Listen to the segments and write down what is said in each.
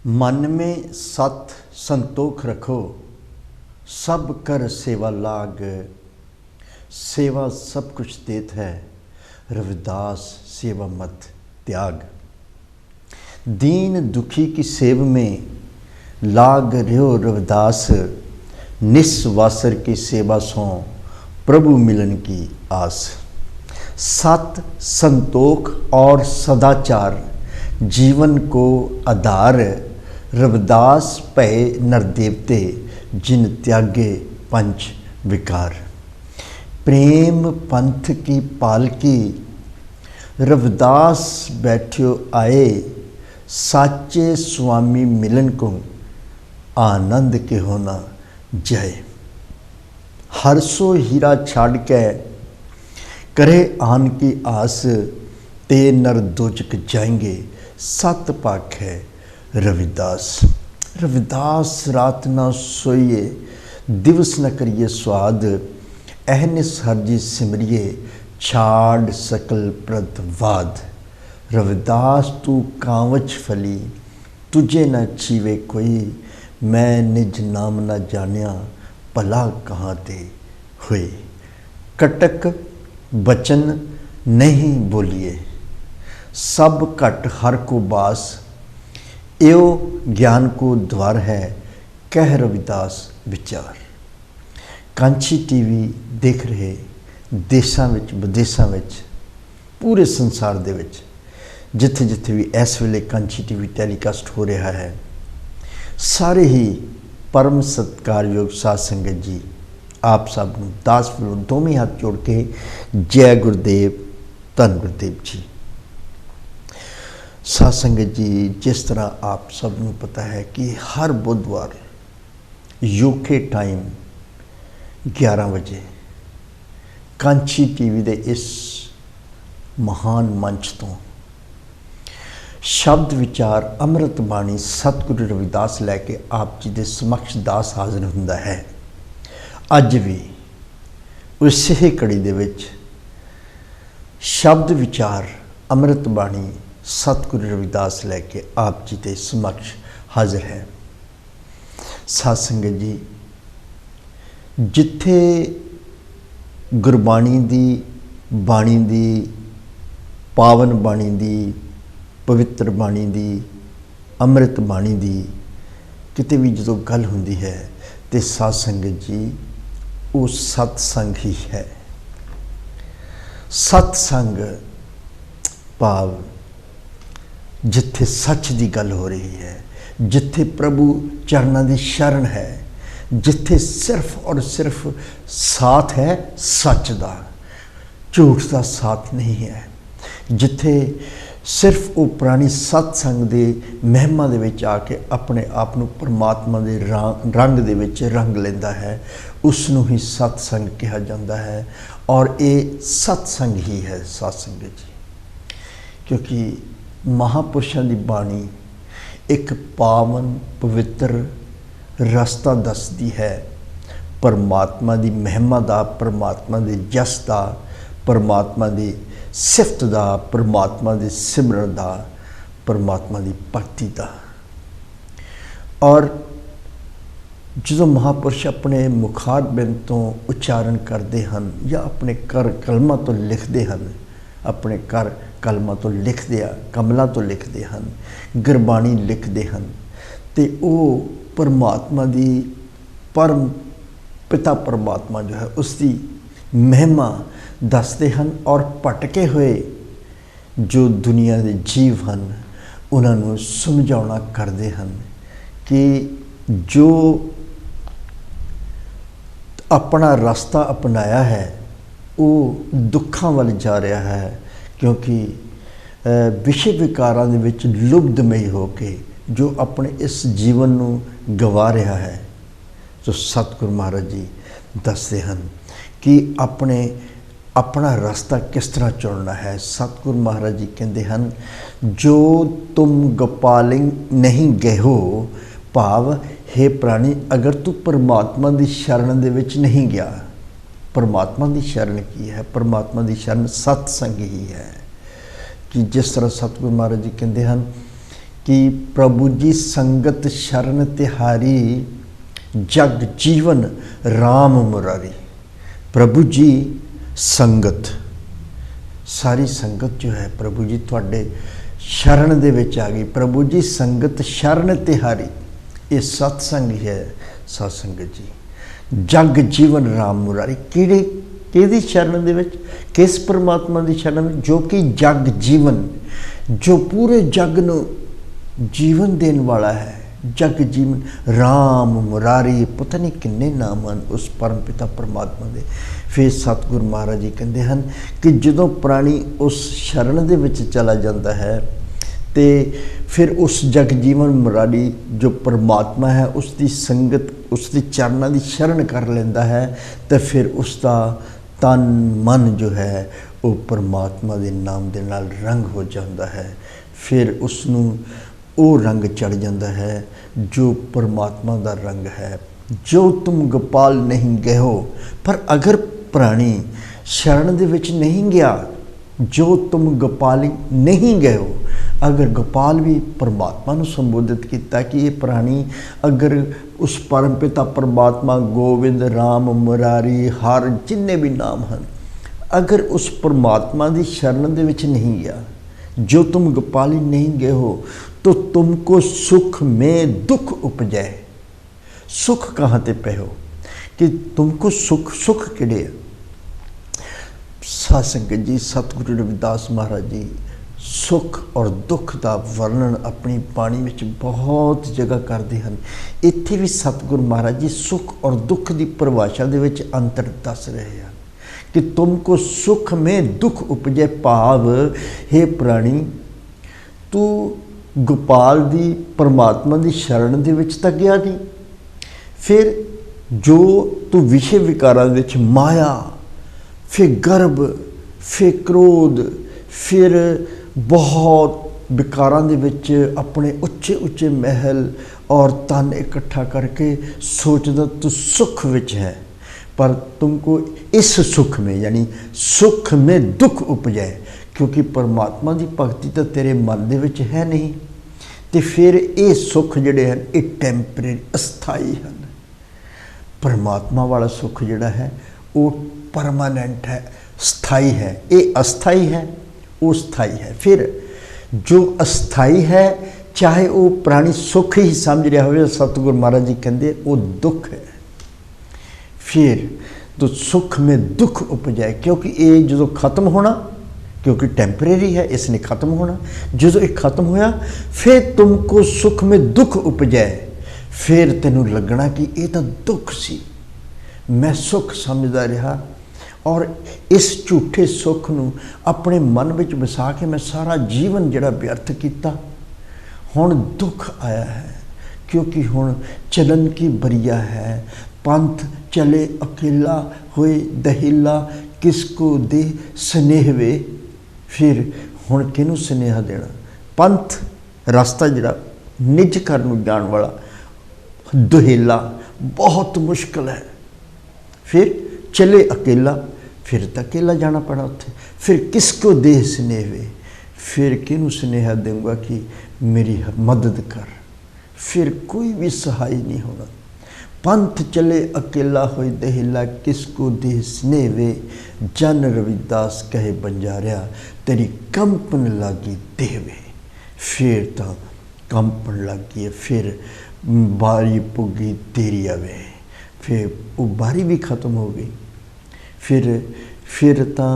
मन में सत संतोख रखो, सब कर सेवा लाग, सेवा सब कुछ देत है, रविदास सेवा मत त्याग। दीन दुखी की सेव में लाग रहो रविदास, निस्वासर की सेवा सो प्रभु मिलन की आस। सत संतोख और सदाचार जीवन को आधार, रविदास भय नरदेवते जिन त्यागे पंच विकार। प्रेम पंथ की पालकी रविदास बैठ्यो आए, साचे स्वामी मिलन को आनंद के होना जय। हरसो हीरा छाड़ के करे आन की आस, ते नर दोजक जाएंगे सत पाख है रविदास। रविदास रात न सोइए दिवस न करिए स्वाद, अहनिस हरजी सिमरिए छाड़ सकल प्रदवाद। रविदास तू कांवच फली तुझे न छीवे कोई, मैं निज नाम न जानिया भला कहाँ ते हुए। कटक बचन नहीं बोलिए सब घट हर को बास, एओ ज्ञान को द्वार है कह रविदास विचार। कांची टीवी देख रहे देशों विच विदेशों विच पूरे संसार दे विच जिथे जिथे भी इस वेले कांची टीवी टैलीकास्ट हो रहा है, सारे ही परम सत्कारयोग साध संगत जी आप सब नूं दास वलों दोवें हाथ जोड़ के जय गुरुदेव धन गुरुदेव जी। साध संगत जी, जिस तरह आप सब नूं पता है कि हर बुधवार यूके टाइम 11 बजे कांची टीवी दे इस महान मंच तो शब्द विचार अमृत बाणी सतगुरु रविदास लैके आप जी दे समक्ष दास हाजिर हुंदा है। अज भी उसे ही कड़ी दे विच शब्द विचार अमृत बाणी सतगुरु रविदास लैके आप जी के समक्ष हाजिर है। साध संगत जी, जिथे गुरबाणी दी बाणी दी पावन बाणी दी पवित्र बाणी दी अमृत बाणी दी किते भी जो गल हुंदी है तो साध संगत जी वो सत्संग ही है। सत्संग भाव जिथे सच की गल हो रही है, जिथे प्रभु चरणों की शरण है, जिथे सिर्फ और सिर्फ साथ है सच का, झूठ का साथ नहीं है, जिथे सिर्फ वो पुरानी सत्संग के महिमा दे विच आके अपने आप को परमात्मा के रंग दे विच रंग लेंदा है, उसनूं ही सत्संग कहा जाता है। और ये सत्संग ही है सत्संग जी, क्योंकि महापुरुषों की बाणी एक पावन पवित्र रस्ता दसदी है परमात्मा की महिमा का, परमात्मा के जस का, परमात्मा की सिफत का, परमात्मा के सिमरन का, परमात्मा की भगती का। और जो महापुरुष अपने मुखार बिंद तो उच्चारण करते हैं या अपने कर कलमां तो लिखते हैं, अपने कर कलमां तो लिखते हैं, कमलों तो लिखते हैं, गुरबाणी लिखते हैं, तो वो परमात्मा की परम पिता परमात्मा जो है उसकी महिमा दसते हैं। और भटके हुए जो दुनिया के जीव हैं उन्होंने समझाना करते हैं कि जो अपना रास्ता अपनाया है वो दुखों वाल जा रहा है, क्योंकि विषय विकारां दे विच लुब्धमई होके जो अपने इस जीवन को गवा रहा है। तो सतगुरु महाराज जी दसते हैं कि अपना रास्ता किस तरह चुनना है। सतगुरु महाराज जी कहते हैं जो तुम गोपालिंग नहीं गए हो, भाव हे प्राणी अगर तू परमात्मा की शरण दे विच नहीं गया, परमात्मा की शरण की है, परमात्मा की शरण सत्संग ही है। कि जिस तरह सतगुरु महाराज जी कहते हैं कि प्रभु जी संगत शरण तिहारी, जग जीवन राम मुरारी। प्रभु जी संगत, सारी संगत जो है प्रभु जी तुहाडे शरण दे विच आ गई। प्रभु जी संगत शरण तिहारी, ये सत्संग ही है साध संगत जी। जग जीवन राम मुरारी, किहदी शरण दे विच, किस परमात्मा की शरण, जो कि जग जीवन, जो पूरे जग नूं जीवन देने वाला है। जग जीवन राम मुरारी, पता नहीं किन्ने नाम हैं उस परम पिता परमात्मा दे। फिर सतगुरु महाराज जी कहते हैं कि जदों प्राणी उस शरण दे विच चला जाता है तो फिर उस जग जीवन मुरारी जो परमात्मा है उसकी संगत, उसकी चरणों की शरण कर लेंदा है, तो फिर उसका तन मन जो है वो परमात्मा के नाम के नाल रंग हो जाता है। फिर उसनू वो रंग चढ़ जाता है जो परमात्मा का रंग है। जो तुम गोपाल नहीं गए हो, पर अगर प्राणी शरण दे विच नहीं गया, जो तुम गोपाली नहीं गए हो, अगर गोपाल भी परमात्मा को संबोधित किया कि ये प्राणी अगर उस परम पिता परमात्मा गोविंद राम मुरारी हर जिन्ने भी नाम हैं, अगर उस परमात्मा की शरण दे विच नहीं गया, जो तुम गोपाली नहीं गए हो, तो तुमको सुख में दुख उपजे। सुख कहाँ ते पे हो कि तुमको सुख, सुख किहड़े है। साध संगत जी, सतगुरु रविदास महाराज जी सुख और दुख का वर्णन अपनी बाणी में बहुत जगह करते हैं। इत्थे भी सतगुरु महाराज जी सुख और दुख की परिभाषा दे विच अंतर दस रहे हैं कि तुमको सुख में दुख उपजे। भाव हे प्राणी, तू गोपाल दी परमात्मा की शरण दे विच तां गया नहीं, फिर जो तू विषय विकारां दे विच माया, फिर गर्भ, फिर क्रोध, फिर बहुत विकारां दे विच अपने उच्चे उच्चे महल और तन इकट्ठा करके सोचदा तू सुख विच है, पर तुमको इस सुख में यानी सुख में दुख उपजे, क्योंकि परमात्मा की भगती तो तेरे मन दे विच है नहीं। तो फिर ये सुख जिहड़े हैं ये टैंपरेरी अस्थाई हैं। परमात्मा वाला सुख जिहड़ा है वो परमानेंट है, स्थाई है। ये अस्थाई है, वो स्थाई है। फिर जो अस्थाई है, चाहे वो प्राणी सुख ही समझ रहा हो, सतगुरु महाराज जी कहते वो दुख है। फिर तो सुख में दुख उपजाए, क्योंकि ये जो खत्म होना, क्योंकि टैंपरेरी है, इसने खत्म होना। जो ये खत्म होया, फिर तुमको सुख में दुख उपजाए। फिर तेनू लगना कि ये तो दुख सी, मैं सुख समझदा रहा और इस झूठे सुख नू अपने मन विच वसा के मैं सारा जीवन जिहड़ा व्यर्थ किया। हुण दुख आया है, क्योंकि हुण चलन की बरिया है। पंथ चले अकेला होए दहिला, किसको दे स्नेह वे। फिर हुण किनू स्नेहा देना। पंथ रास्ता जिहड़ा निज घर नूं जाण वाला दुहेला बहुत मुश्किल है। फिर चले अकेला, फिर तो अकेला जाना पड़ा उत्थे। फिर किसको दे स्नेह वे, फिर किनू स्नेहा दूंगा कि मेरी मदद कर। फिर कोई भी सहाय नहीं होना। पंथ चले अकेला होए दहिला, किसको दे स्नेह वे। जन रविदास कहे बंजारिया, तेरी कंपन लागी देवे। फिर तो कंपन लगी है। फिर बारी पुगी तेरी आवे, फिर वो बारी भी खत्म हो गई। फिर तो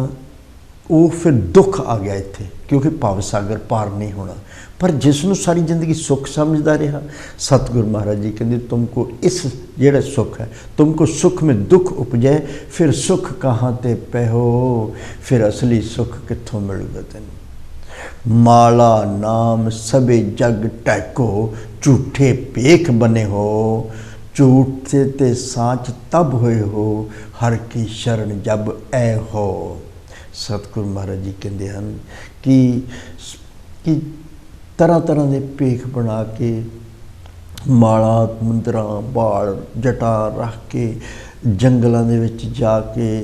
वो फिर दुख आ गया इत्थे, क्योंकि भव सागर पार नहीं होना। पर जिसनों सारी जिंदगी सुख समझदा रहा, सतगुरु महाराज जी कहते तुमको इस जेड़ा सुख है, तुमको सुख में दुख उपजे। फिर सुख कहाँ ते पे हो, फिर असली सुख कित्थों मिलूगा तेन। माला नाम सबे जग टैको, झूठे पेख बने हो। झूठे ते साँच तब होए हो, हर की शरण जब ऐ हो। सतगुरु महाराज जी कहते हैं कि तरह तरह के पेख बना के, माला मुंदरा बाल जटा रख के, जंगलों के विच जाके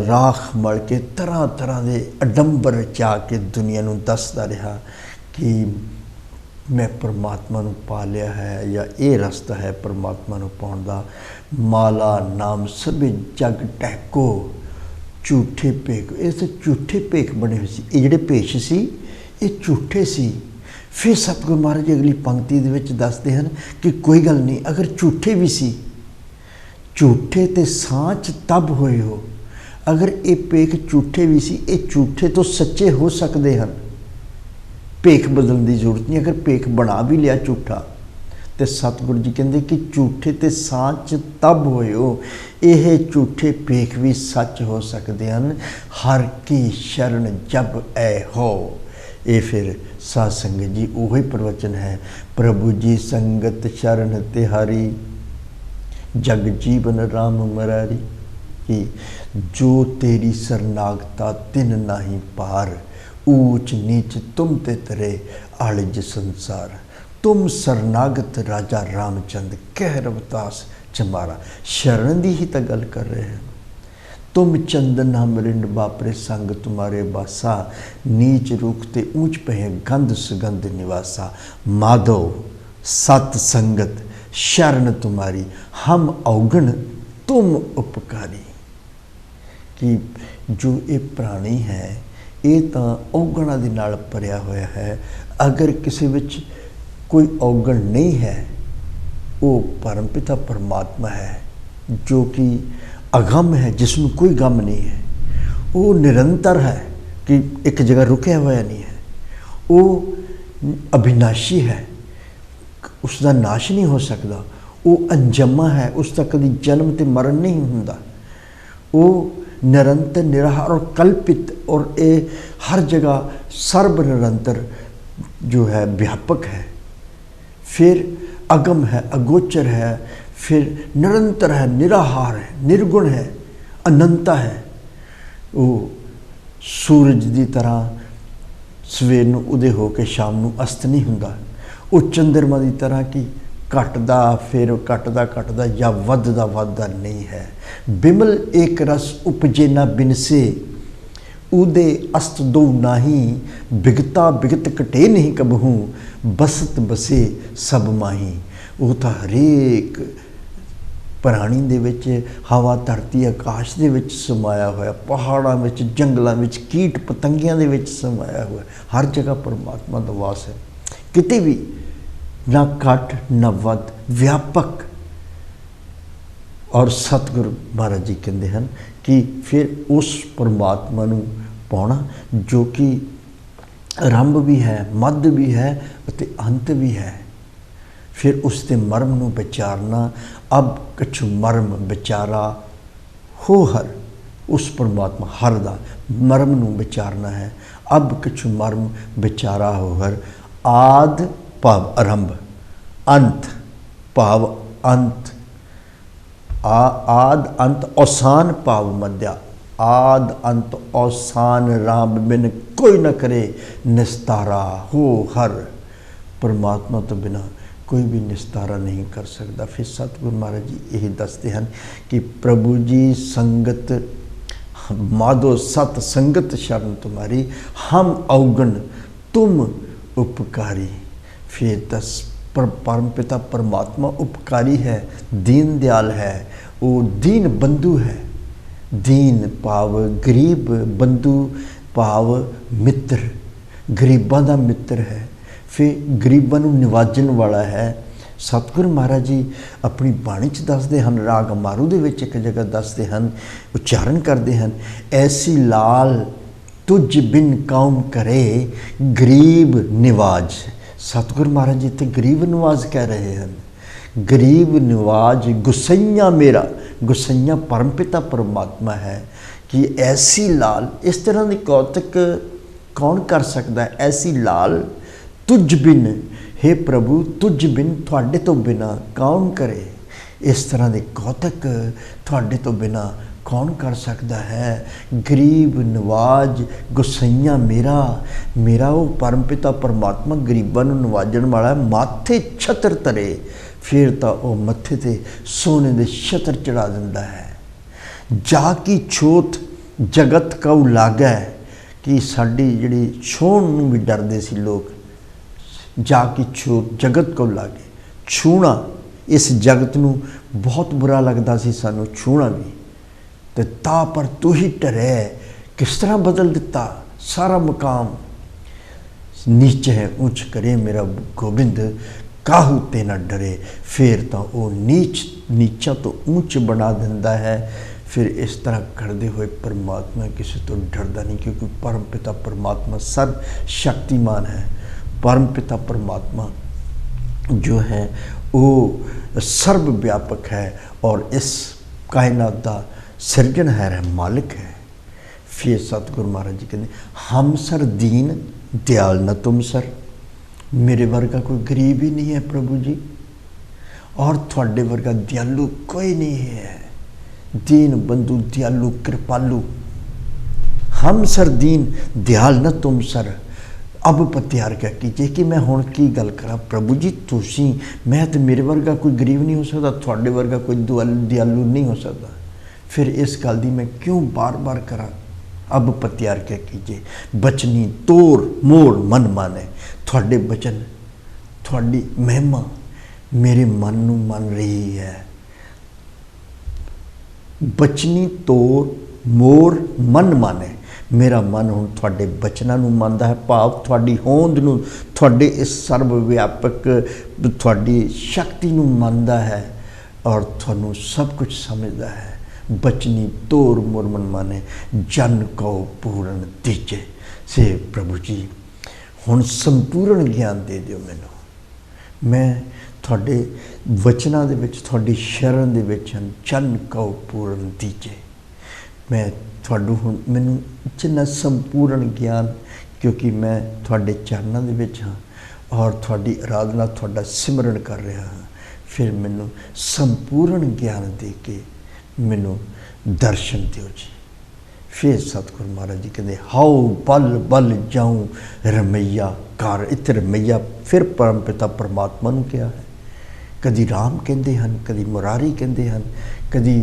राख मल के, तरह तरह के अडंबर चा के दुनिया नूं दसदा रहा कि मैं परमात्मा नूं पा लिया है या ये रास्ता है परमात्मा नूं पाउण दा। माला नाम सभे जग टैको, झूठे भेख, इस झूठे भेख बने हुए सी। ये जिहड़े भेष सी ये झूठे सी। फिर सतगुरु महाराज जी अगली पंक्ति दे विच दसदे हन कि कोई गल नहीं, अगर झूठे भी सी, झूठे ते सांच तब होए हो। अगर ये भेख झूठे भी सी, ये झूठे तो सच्चे हो सकते हैं। भेख बदलने की जरूरत नहीं। अगर भेख बना भी लिया झूठा, तो सतगुरु जी कहते कि झूठे ते सांच तब होए हो। ये झूठे भेख भी सच हो सकते हैं। हर की शरण जब ऐ हो। ये फिर साध संगत जी वही प्रवचन है, प्रभु जी संगत शरण तिहारी, जग जीवन राम मरारी। कि जो तेरी शरनागता तिन नाही पार, ऊंच नीच तुम ते तरे आलिज संसार। तुम शरनागत राजा रामचंद, कह रविदास चमारा। शरण की ही तो गल कर रहे हैं। तुम चंदन हम रिंड बापरे संग तुम्हारे बासा, नीच रूख ते ऊंच पहे गंध सुगंध निवासा। माधव सत संगत शरण तुम्हारी, हम अवगण तुम उपकारी। कि जो ये प्राणी है ये तो अवगणा दे नाल भरिया होया है। अगर किसी विच कोई अवगण नहीं है, वो परमपिता परमात्मा है जो कि अगम है, जिसमें कोई गम नहीं है। वो निरंतर है कि एक जगह रुकया हुआ नहीं है। वो अविनाशी है, उसका नाश नहीं हो सकता। वो अनजमा है, उसका कभी जन्म ते मरण नहीं हुंदा। वो निरंतर निराहार और कल्पित, और ये हर जगह सर्व निरंतर जो है व्यापक है। फिर अगम है, अगोचर है, फिर निरंतर है, निराहार है, निर्गुण है, अनंता है। वो सूरज की तरह सवेर नूं उदय होकर शाम नूं अस्त नहीं हुंदा। वो चंद्रमा की तरह कि घटदा फिर घटदा या वधदा नहीं है। बिमल एक रस उपजे ना बिनसे, उदे अस्त दो नाही। बिगता बिगत कटे नहीं कबहू, बसत बसे सब माही। वो तो हरेक प्राणी दे विच, हवा धरती आकाश दे विच समाया होया, पहाड़ां विच जंगलां विच कीट पतंगियां दे विच समाया हुआ। हर जगह परमात्मा दा वास है, किते भी ना घट ना वध, व्यापक। और सतगुरु महाराज जी कहते हैं कि फिर उस परमात्मा नूं पाउणा जो कि आरंभ भी है, मध भी है अते अंत भी है। फिर उसके मर्म नूं विचारना। अब कछु मर्म विचारा हो हर, उस परमात्मा हर दा मर्म नूं विचारना है। अब कछु मर्म विचारा हो हर। आद भाव आरंभ, अंत भाव अंत, आद अंत अवसान भाव मध्या। आद अंत अवसान राम बिन कोई न करे निस्तारा हो हर। परमात्मा तो बिना कोई भी निस्तारा नहीं कर सकता। फिर सतगुरु महाराज जी यही दसते हैं कि प्रभु जी संगत माधो सत संगत शरण तुम्हारी, हम अवगण तुम उपकारी। फिर दस परम पिता परमात्मा उपकारी है, दीन दयाल है, वो दीन बंधु है। दीन भाव गरीब, बंधु भाव मित्र, गरीबां दा मित्र है। फिर गरीबां नूं निवाजन वाला है। सतगुरु महाराज जी अपनी बाणी च दसदे हैं, राग मारू दे विच एक जगह दसदे हैं, उच्चारण करते हैं, ऐसी लाल तुझ बिन कौन करे गरीब निवाज। सतगुरु महाराज जी इत्थे गरीब निवाज कह रहे हैं। गरीब निवाज गुसैया मेरा, गुसैया परमपिता परमात्मा है कि ऐसी लाल, इस तरह की कौतक कौन कर सकता है। ऐसी लाल तुझ बिन, हे प्रभु तुझ बिन, थोड़े तो बिना कौन करे। इस तरह के कौतक थोड़े तो बिना कौन कर सकता है। गरीब नवाज गुसैया मेरा, मेरा वो परमपिता परमात्मा गरीबां नूं नवाजण वाला है। माथे छत्र तरे, फिर तो वह मत्थे ते सोने दे छत्र चढ़ा दिंदा है। जा की छोत जगत कऊ लागै, कि साडी जिहड़ी छोण नूं भी डरदे सी लोग, जाके छू जगत को लागे छूना। इस जगत नूं बहुत बुरा लगता सी सानू छूना भी, तो ता पर तू ही डरे किस तरह बदल दिता सारा मकाम। नीच है ऊंच करे मेरा गोबिंद, काहू ते ना डरे। फिर तो वो नीचा तो ऊंच बना दिंदा है। फिर इस तरह करते हुए परमात्मा किसी तो डरदा नहीं, क्योंकि परम पिता परमात्मा सर्व शक्तिमान है। परम पिता परमात्मा जो है वो सर्वव्यापक है और इस कायनात का सिरजनहार है, मालिक है। फिर सतगुरु महाराज जी कहते हम सर दीन दयाल न तुम सर। मेरे वर्गा कोई गरीब ही नहीं है प्रभु जी, और थोड़े वर्गा दयालु कोई नहीं है। दीन बंधु दयालु कृपालु, हम सर दीन दयाल न तुम सर। अब पत्यार क्या कीजिए कि मैं हुण की गल करा प्रभु जी, तुसी मैं तो मेरे वर्गा कोई गरीब नहीं हो सकता, थोड़े वर्गा कोई दयालु नहीं हो सकता। फिर इस गल दी मैं क्यों बार बार करा। अब पत्यार क्या कीजिए, बचनी तोड़ मोड़ मन माने। थोड़े बचन थोड़ी महिमा मेरे मन नू मन रही है। बचनी तोड़ मोड़ मन माने, मेरा मन हुण थोड़े बचना नू मानदा है, भाव थोड़ी होंद नू, थोड़े इस सर्वव्यापक थोड़ी शक्ति नू मानदा है और थानू सब कुछ समझदा है। बचनी तोड़ मोर मन माने, जन को पूर्ण दीजे। से प्रभु जी हुण संपूर्ण ज्ञान दे दिओ मैनू। मैं थोड़े वचनां दे विच थोड़ी शरण दे विच जन को पूर्ण दीजे। मैं थोड़ू हुण मैनू जिन्ना संपूर्ण ज्ञान, क्योंकि मैं थोड़े चरणों दे विच हाँ और थोड़ी आराधना थोड़ा सिमरन कर रहा हाँ। फिर मैनू संपूर्ण ज्ञान दे के मैनू दर्शन दिओ जी। फिर सतगुरु महाराज जी कहते हाउ बल बल जाऊं रमैया कार। इत्थे रमैया फिर परम पिता परमात्मा नूं कहा है। कदी राम कहते हैं, कदी मुरारी कहते हैं, कदी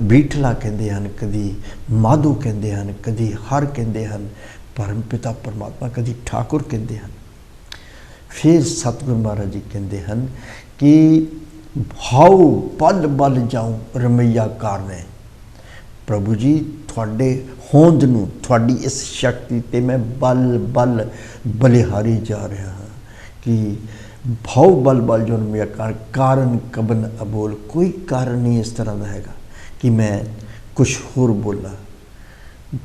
बीठला कहते हैं, कदी माधो कहते हैं, कदी हर कहते हैं परम पिता परमात्मा, कदी ठाकुर कहते हैं। फिर सतगुरु महाराज जी कहते हैं कि हाउ बल बल जाऊं रमैया कारने। प्रभु जी थोड़े होंद नूं थोड़ी इस शक्ति ते मैं बल बल बलिहारी जा रहा हाँ कि भाव बल बल जो मेरा कारण कबन अबोल। कोई कारण नहीं इस तरह का हैगा कि मैं कुछ होर बोला।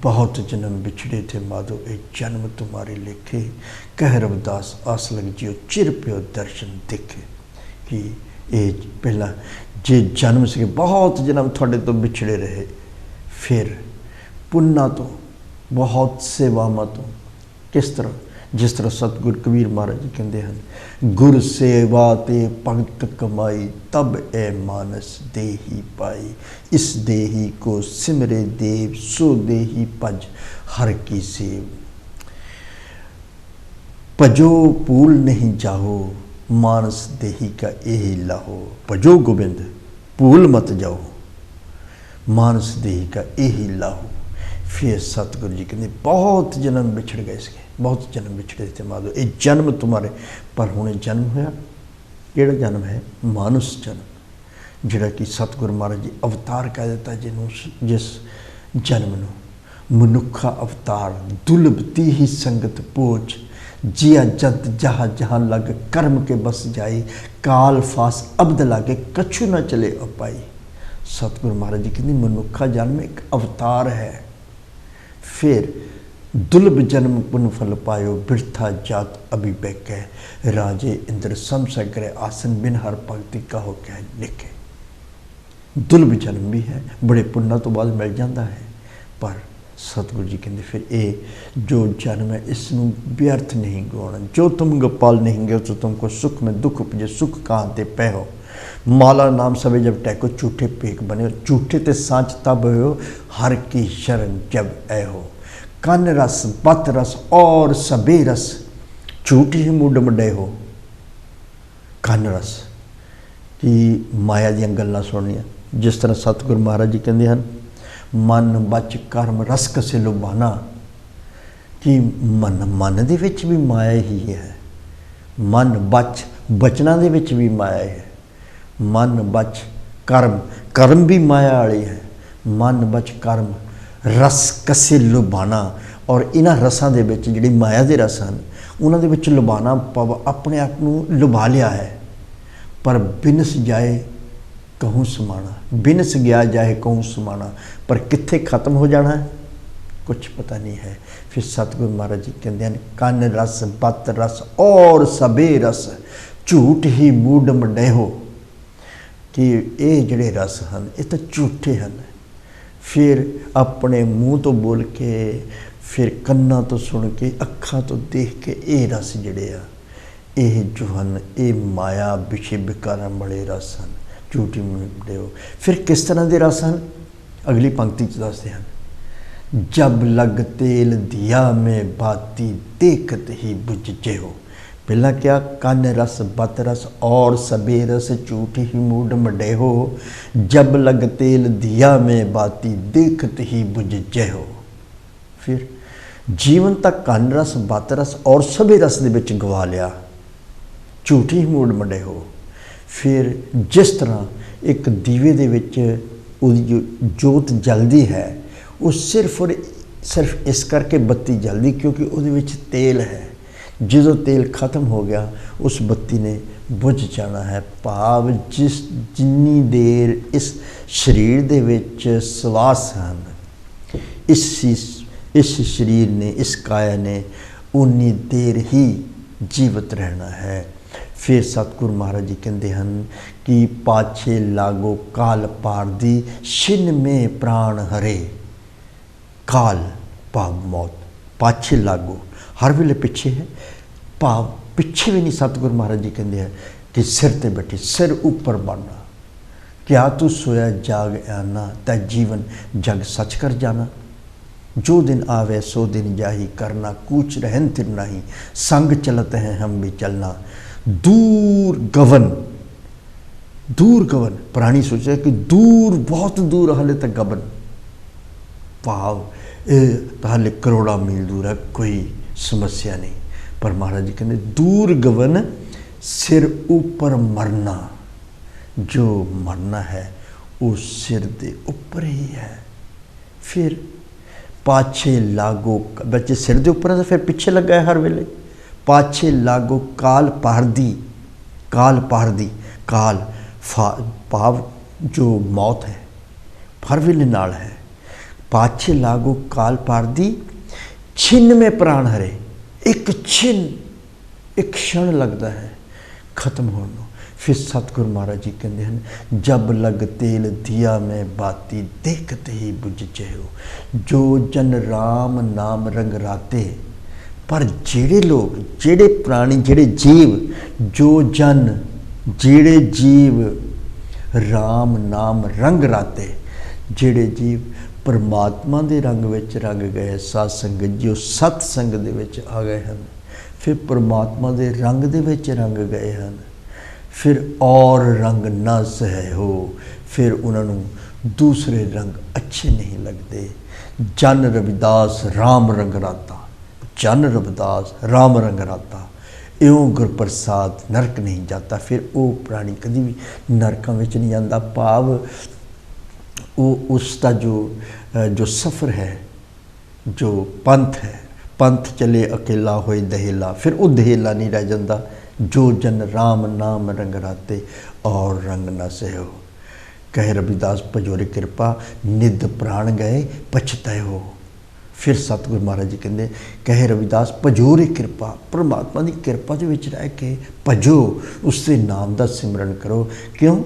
बहुत जन्म बिछड़े थे माधो ए जन्म तुम्हारे लेखे, कह रविदास आस लग जियो चिर प्यो दर्शन दिखे। कि ये पहला जे जन्म से बहुत जन्म थोड़े तो बिछड़े रहे, फिर पुन्ना तो बहुत सेवावां तो किस तरह, जिस तरह सतगुर कबीर महाराज जी कहते हैं गुर सेवा ते भगत कमाई तब ए मानस देही पाई। इस देही को सिमरे देव सो देही पज हर की सेव। भजो भूल नहीं जाओ मानस देही का यही लाहो। भजो गोबिंद भूल मत जाओ मानस देही का यही लाहो। फिर सतगुरु जी कहते बहुत जन्म बिछड़ गए इसके, बहुत जन्म बिछड़े थे माधो ये जन्म तुम्हारे पर हुणे जन्म होया। केड़ा जन्म है? मानुष जन्म, जिहड़ा कि सतगुरु महाराज जी अवतार कह देता जिन्हों, जिस जन्म नूं मनुखा अवतार दुलभती ही संगत पोच। जिया जद जहाँ जहाँ लग कर्म के बस जाई, काल फास अब्द लागे कछु न चले अपाई। सतगुरु महाराज जी कहते मनुखा जन्म एक अवतार है। फिर दुर्लभ जन्म पुन फल पायो बिरथा जात अभिबैकै। राजे इंद्र समसग्र आसन बिन हर भगति कहो कह लिखे। दुर्लभ जन्म भी है, बड़े पुण्य तो बाद मिल जाता है, पर सतगुरु जी कहते फिर ये जो जन्म है इसनों व्यर्थ नहीं गवाना। जो तुम गोपाल नहीं गए तो तुमको सुख में दुख उपजे, सुख कहाँ ते पै हो। माला नाम सवे जब टैको झूठे पेक बने हो, झूठे ते सांच तब हो हर की शरण जब ऐ हो। कन रस बत रस और सबे रस झूठ ही मुड मडे हो। कन रस कि माया दी गल्लां सुनिया, जिस तरह सतगुरु महाराज जी कहते हैं मन बच कर्म रस कसे लुभाना। कि मन दे विच भी माया ही है, मन बच, बचना दे विच भी माया है। मन बच कर्म, कर्म भी माया वाली है। मन बच कर्म, रस कसे लुभाना, और इन्हां रसां दे विच जिहड़ी माया दे रस हैं उन्हां दे विच लुभाना पव अपने आप नूं लुभा लिया है। पर बिनस जाए कहूँ समाना, बिनस गया जाए कहूँ समाना, पर कित्थे खत्म हो जाना है कुछ पता नहीं है। फिर सतगुरु महाराज जी कहते हैं कन रस बत रस और सबे रस झूठ ही मूड मंडेहो, कि ये जड़े रस हैं ये तो झूठे हैं। फिर अपने मुँह तो बोल के, फिर कन्ना तो सुन के, अखा तो देख के, ये रस जड़े आ ये जो हैं ये माया विषय विकारां वाले रस हैं, झूठी मंडेहो। फिर किस तरह के रस हैं अगली पंक्ति च दसदे हैं, जब लग तेल दिया में बाती देखत ही बुझ हो। पहला क्या, कन रस बत रस और सबे रस झूठ ही मूड मडे हो, जब लग तेल दिया में बाती देखत ही बुझ हो। फिर जीवन तक कन रस बत रस और सबे रस दे विच गवा लिया, झूठ ही मूड मडे हो। फिर जिस तरह एक दीवे दे विच उहदी जोत जलदी है, वो सिर्फ और सिर्फ इस करके बत्ती जल्दी क्योंकि उहदे विच तेल है। जो तेल खत्म हो गया उस बत्ती ने बुझ जाना है। भाव जिस जिन्नी देर इस शरीर दे विच सवास हैं, इस शरीर ने, इस काया ने उन्नी देर ही जीवित रहना है। फिर सतगुरु महाराज जी कहते हैं कि पाछे लागो काल पार दी छिन में प्राण हरे। काल भाव मौत, पाछे लागो हर वेले पिछे है, भाव पिछे भी नहीं। सतगुरु महाराज जी कहते हैं कि सिर ते बैठी सिर ऊपर बनना, क्या तू सोया जाग आना तै जीवन जग सच कर जाना। जो दिन आवे सो दिन जाही करना, कूच रहन तिर नहीं, संग चलते हैं हम भी चलना। दूर गवन, दूर गवन, प्राणी सोचा कि दूर बहुत दूर हाले तक गवन, भाव तो हाले करोड़ा मील दूर है, कोई समस्या नहीं। पर महाराज जी कहते दूर गवन सिर ऊपर मरना, जो मरना है वो सिर दे ऊपर ही है। फिर पाछे लागो, बच्चे सिर दे ऊपर है तो फिर पिछे लगा है हर वेले। पाछे लागो काल पहाड़दी, काल पहाड़दी, काल भाव जो मौत है हर वेले नाल है। पाछे लागो काल पारदी छिन में प्राण हरे, एक छिन एक क्षण लगता है खत्म होने। फिर सतगुरु महाराज जी कहते हैं जब लग तेल दिया में बाती देखते ही बुझ हो। जो जन राम नाम रंग राते, पर जेड़े लोग, जेड़े प्राणी, जेड़े जीव, जो जन जेड़े जीव राम नाम रंग राते, जेड़े जीव परमात्मा के रंग विच रंग गए, सत संगत जो सत संग दे विच आ गए हैं, फिर परमात्मा के रंग दे विच रंग गए हैं, फिर और रंग न सह हो, फिर उन्होंने दूसरे रंग अच्छे नहीं लगते। जन रविदास राम रंग राता, जन रविदास राम रंग राता, इयों गुरप्रसाद नरक नहीं जाता। फिर वो प्राणी कभी भी नरकों में नहीं जाता। भाव वो उसका जो सफ़र है, जो पंथ है, पंथ चले अकेला होए दहेला, फिर वो दहेला नहीं रह जाता। जो जन राम नाम रंग राते और रंग न सहो, कहे रविदास पजोरे कृपा निध प्राण गए पछताए हो। फिर सतगुरु महाराज जी कहते कहे रविदास पजोरे कृपा, परमात्मा की कृपा के विच रह के भजो, उसके नाम का सिमरन करो। क्यों?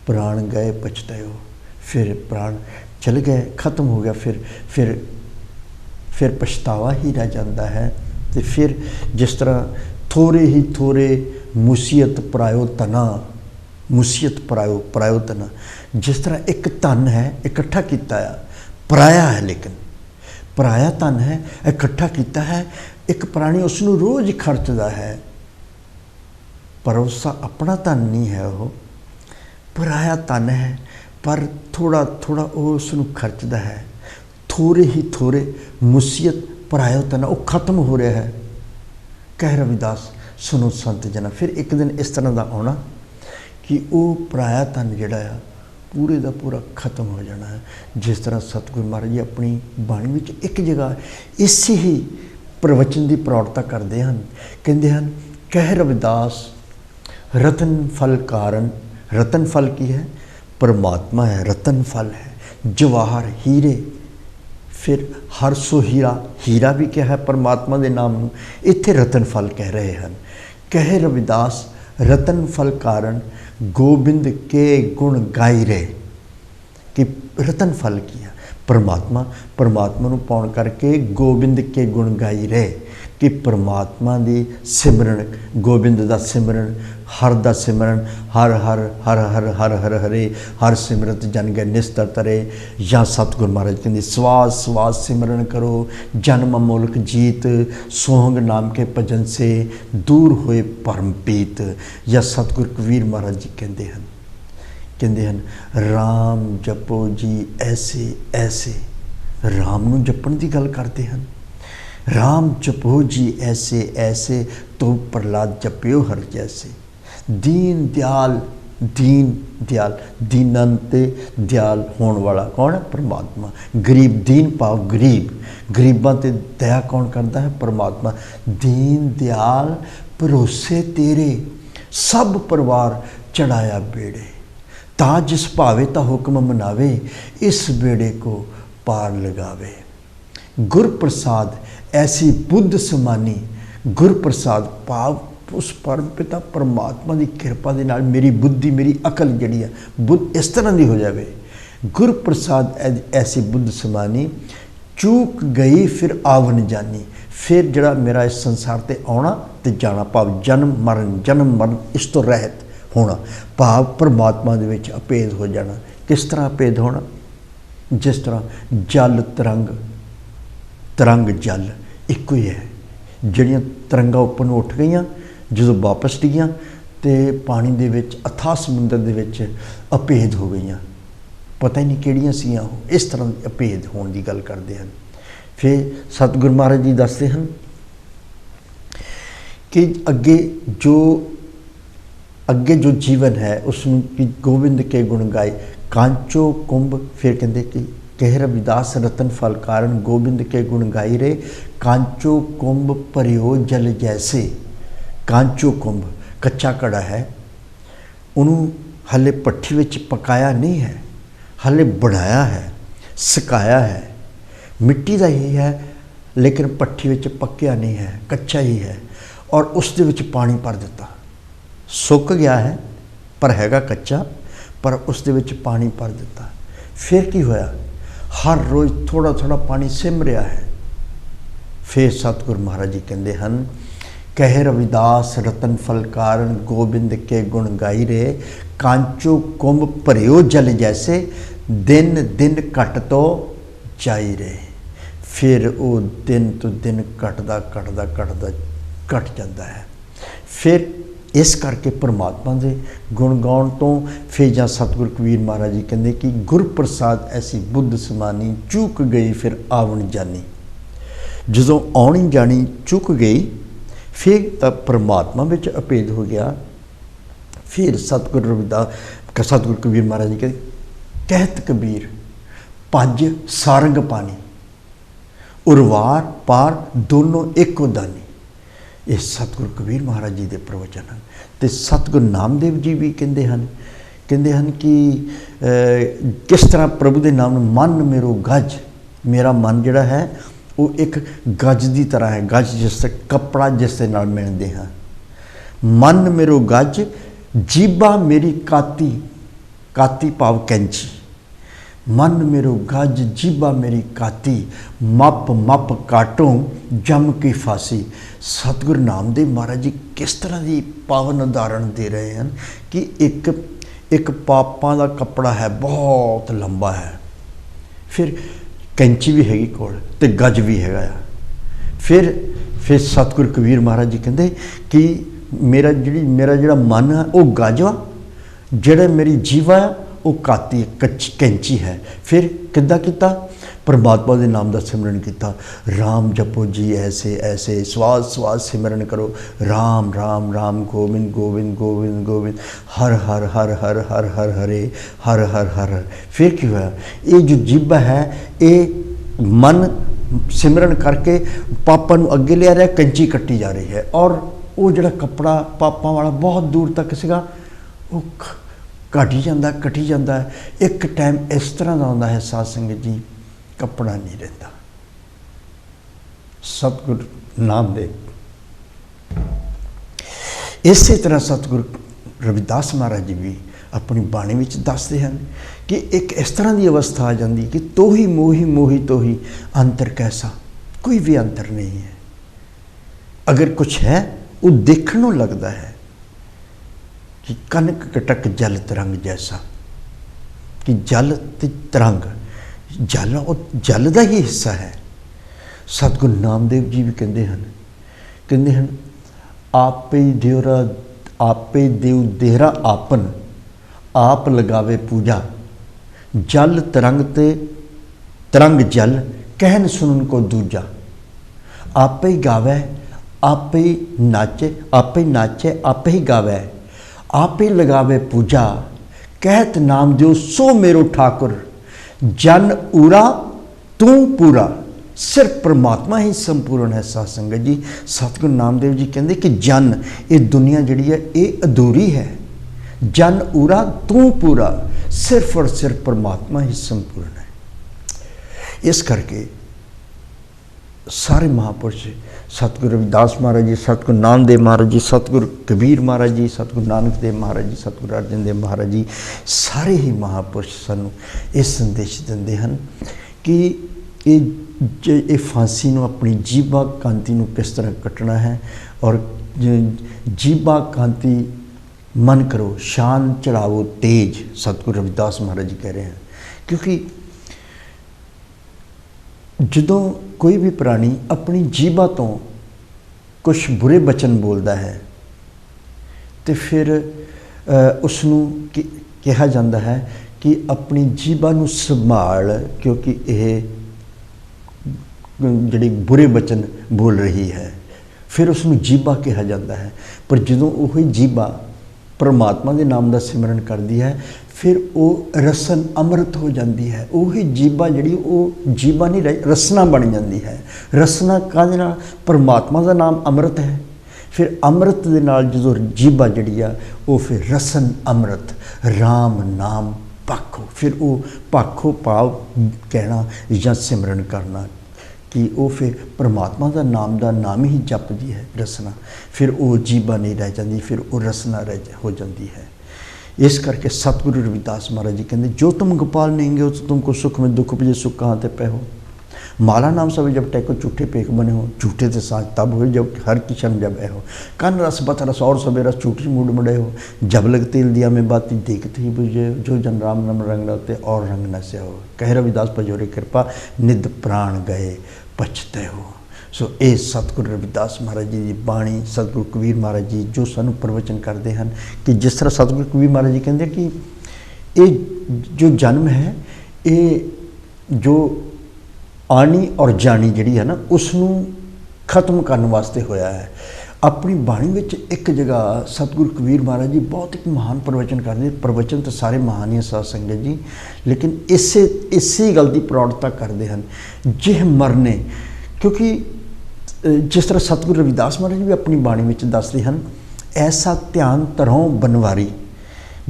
प्राण गए पछताए हो। फिर प्राण चल गए, खत्म हो गया, फिर पछतावा ही रह जाता है। तो फिर जिस तरह थोड़े ही थोड़े मुसीयत परायो तना, मुसीयत परायो तना, जिस तरह एक धन है इकट्ठा किया पराया है, लेकिन पराया धन है इकट्ठा किया है, एक प्राणी उसनों रोज़ खर्चदा है, पर उसका अपना धन नहीं है, वो पराया धन है, पर थोड़ा थोड़ा वो उसनों खर्चदा है। थोड़े ही थोड़े मुसीयत परायो तना वो खत्म हो रहा है। कह रविदास सुनो संत जना। फिर एक दिन इस तरह का आना कि वो पराया धन जिहड़ा आ पूरे का पूरा खत्म हो जाना है। जिस तरह सतगुरु महाराज जी अपनी बाणी विच एक जगह इसे ही प्रवचन की प्रौढ़ता करते हैं, कहते हैं कह रविदास रतन फल कारण। रतन फल की है? परमात्मा है, रतन फल है, जवाहर हीरे। फिर हर सो हीरा, हीरा भी क्या है? परमात्मा के नाम नूं इत्थे रतन फल कह रहे हैं। कह रविदास रतन फल कारण गोबिंद के गुण गाई रहे। कि रतन फल की है? परमात्मा, परमात्मा नूं पाउण करके गोबिंद के गुण गाई रहे। कि परमात्मा दी सिमरन, गोबिंद दा सिमरन, हर दा सिमरन, हर हर हर हर हर हर हरे, हर सिमरत जन गए निस्तर तरे। या सतगुरु महाराज कहते स्वास स्वास सिमरन करो, जन्म मुल्क जीत, सोहंग नाम के भजन से दूर होए परम पीत। या सतगुरु कबीर महाराज जी कहते हैं राम जपो जी ऐसे ऐसे। राम नूं जपण की गल करते हैं। राम जपो जी ऐसे ऐसे, तो प्रहलाद जपियो हर जैसे। दीन दयाल, दीन दयाल, दीनंत दयाल होने वाला कौन है? परमात्मा। गरीब, दीन भाव गरीब, गरीबां ते दया कौन करता है? परमात्मा। दीन दयाल भरोसे तेरे, सब परिवार चढ़ाया बेड़े। ता जिस भावे ता हुक्म मनावे, इस बेड़े को पार लगावे। गुर प्रसाद ऐसी बुद्ध समानी। गुर प्रसाद भाव उस परम पिता परमात्मा की कृपा के नाल मेरी बुद्धि, मेरी अकल जिहड़ी है बुद्ध इस तरह की हो जाए। गुर प्रसाद ऐसी बुद्ध समानी, चूक गई फिर आवन जानी। फिर जड़ा मेरा इस संसार ते आना ते जाना, भाव जन्म मरण इस तो रहत होना, भाव परमात्मा दे विच अभेद हो जाना। किस तरह अभेद होना? जिस तरह जल तरंग, तरंग जल एको ही है। जिहड़ियां तरंगा उपर नूं उठ गईयां, जो वापस डिगियां तो पानी दे विच अथाह समुंदर दे विच अभेद हो गईयां, पता ही नहीं किहड़ियां सीयां। इस तरह अभेद होने की गल करते हैं। फिर सतगुरु महाराज जी दसते हैं कि अगे जो जीवन है उसनूं कि गोबिंद के गुण गाए कांचो कुंभ। फिर कहते कि कह रविदास रतन फल कारण गोबिंद के गुण गाई रे, कांचो कुंभ परियो जल जैसे। कांचो कुंभ कच्चा कड़ा है, उन्होंने हले भट्ठी विच पकाया नहीं है, हले बनाया है, सुकाया है, मिट्टी का ही है लेकिन भट्ठी विच पक्या नहीं है, कच्चा ही है। और उस दे विच पानी भर दिता, सुक गया है पर हैगा कच्चा, पर उस दे विच पानी भर दिता। फिर की होया? हर रोज़ थोड़ा थोड़ा पानी सिम रहा है। फिर सतगुरु महाराज जी कहते हैं कह रविदास रतन फल कारण गोबिंद के गुण गाई रे, कांचो कुंभ भरियो जल जैसे, दिन दिन घट तो जाई रे। फिर वो दिन तो दिन घटदा घटदा घटदा घट जाता है। फिर इस करके परमात्मा के गुण गाउण तो फिर जा सतगुरु कबीर महाराज जी कहते कि गुर प्रसाद ऐसी बुद्ध समानी, चूक गई फिर आवन जानी। जो आनी जानी चुक गई, फिर तब परमात्मा में अभेद हो गया। फिर सतगुरु रविदास, सतगुरु कबीर महाराज जी कहते कहत कबीर पज सारंग पानी, उरवार पार दोनों एको दानी। ये सतगुरु कबीर महाराज जी के प्रवचन हैं। तो सतगुरु नामदेव जी भी कहते हैं कि किस तरह प्रभु के नाम मन मेरो गज, मेरा मन जिहड़ा है वो एक गज की तरह है। गज जिस कपड़ा जिस नाल मिलते हैं। मन मेरो गज जीबा मेरी काती, काती भाव कैंची। मन मेरो गज जीबा मेरी काती, मप मप काटो जम की फांसी। सतगुरु नामदेव महाराज जी किस तरह की पावन उदाहरण दे रहे हैं कि एक पापां का कपड़ा है, बहुत लंबा है, फिर कैंची भी हैगी कोल ते गज भी हैगा। फिर सतगुरु कबीर महाराज जी कहते कि मेरा जिहड़ा मन है वो गज वा, जिहड़ा मेरी जीवा है वो काती कैंची है। फिर किद्दां कीता? परमात्मा के नाम का सिमरन किया। राम जपो जी ऐसे ऐसे, स्वाद स्वाद सिमरन करो, राम राम राम, गोविंद गोविंद गोविंद गोविंद, हर हर हर हर हर हर हरे, हर हर हर हर। फिर क्यों है ये जो जिब्बा है ये मन सिमरन करके पापा नूं अगे लिया रहा, कंची कट्टी जा रही है, और वो जिहड़ा कपड़ा पापा वाला बहुत दूर तक सीगा वो घटी जाता कटी जाता है। एक टाइम इस तरह का आता है साध संगत जी, कपड़ा नहीं रहिंदा। सतगुरु नामदेव इस तरह सतगुरु रविदास महाराज जी भी अपनी बाणी विच दसदे हैं कि एक इस तरह की अवस्था आ जाती कि तो ही मोही मोही तो ही अंतर कैसा, कोई भी अंतर नहीं है। अगर कुछ है वो देखने लगता है कि कनक कटक जल तरंग जैसा, कि जल ते तरंग, जल और जल का ही हिस्सा है। सतगुरु नामदेव जी भी कहते हैं आपे देवरा आपे देव देहरा आपन, आप लगावे पूजा, जल तरंग ते तरंग जल, कहन सुनन को दूजा। आपे ही गावे आपे ही नाचे, आपे ही नाचे आपे ही गावे, आपे लगावे पूजा, कहत नाम दियो सो मेरो ठाकुर, जन उरा तू पूरा। सिर्फ परमात्मा ही संपूर्ण है। साध संगत जी सतगुरु नामदेव जी कहते कि जन ये दुनिया जिहड़ी है ये अधूरी है, जन उरा तू पूरा, सिर्फ और सिर्फ परमात्मा ही संपूर्ण है। इस करके सारे महापुरुष सतगुरु रविदास महाराज जी, सतगुरु नामदेव महाराज जी, सतगुरु कबीर महाराज जी, सतगुरु नानक देव महाराज जी, सतगुरु अर्जन देव महाराज जी, सारे ही महापुरुष सानू ये संदेश देंदे हैं कि ये फांसी नूं अपनी जीभा कांति नूं किस तरह कटना है, और जीभा कांति मन करो शान चढ़ावो तेज, सतगुरु रविदास महाराज जी कह रहे हैं। क्योंकि जदों कोई भी प्राणी अपनी जीभा तो कुछ बुरे बचन बोलता है तो फिर उसनूं कहा जाता है कि अपनी जीभा नूं संभाल, क्योंकि यह जिहड़े बुरे बचन बोल रही है, फिर उसनूं जीभा कहा जाता है। पर जदों वही जीभा परमात्मा के नाम का सिमरन करती है फिर वो रसन अमृत हो जाती है। वही जीभा जिहड़ी वो जीभा नहीं रही, रसना बन जाती है। रसना काहदे नाल? परमात्मा का नाम अमृत है। फिर अमृत दे नाल जदों जीभा जिहड़ी आ वो फिर रसन अमृत, राम नाम पाखो, फिर वो पाखो पाव कहना या सिमरन करना कि वो फिर परमात्मा का नाम ही जपदी है रसना, फिर वो जीभा नहीं रह जाती, फिर वो रसना हो जाती है। इस करके सतगुरु रविदास महाराज जी कहते जो तुम गोपाल नहीं हो तो तुमको सुख में दुख उपजे, सुख कहाँ ते पे हो। माला नाम सब जब टैको झूठे पेख बने हो, झूठे ते साँच तब हो जब हर किशन जब है हो। कन रस बत रस और सबे रस झूठी मूड मड़े हो, जब लग तेल दिया में बाती देखते ही बुझे हो। जो जन राम नाम रंग रहते और रंग न से हो, कह रविदास पजोरे कृपा निध प्राण गए पछते हो। सो ये सतगुरु रविदास महाराज जी की बाणी, सतगुरु कबीर महाराज जी जो सानू प्रवचन करते हैं कि जिस तरह सतगुरु कबीर महाराज जी कहते कि ये जो जन्म है ये जो आनी और जानी जिहड़ी है ना उसनू खत्म करने वास्ते होया है। अपनी बाणी विच एक जगह सतगुरु कबीर महाराज जी बहुत एक महान प्रवचन करते, प्रवचन तो सारे महान ही साध संगत जी, लेकिन इसी गल की प्रौढ़ता करते हैं जिह मरने। क्योंकि जिस तरह सतगुरु रविदास महाराज भी अपनी बाणी में दसते हैं ऐसा ध्यान धरों बनवारी।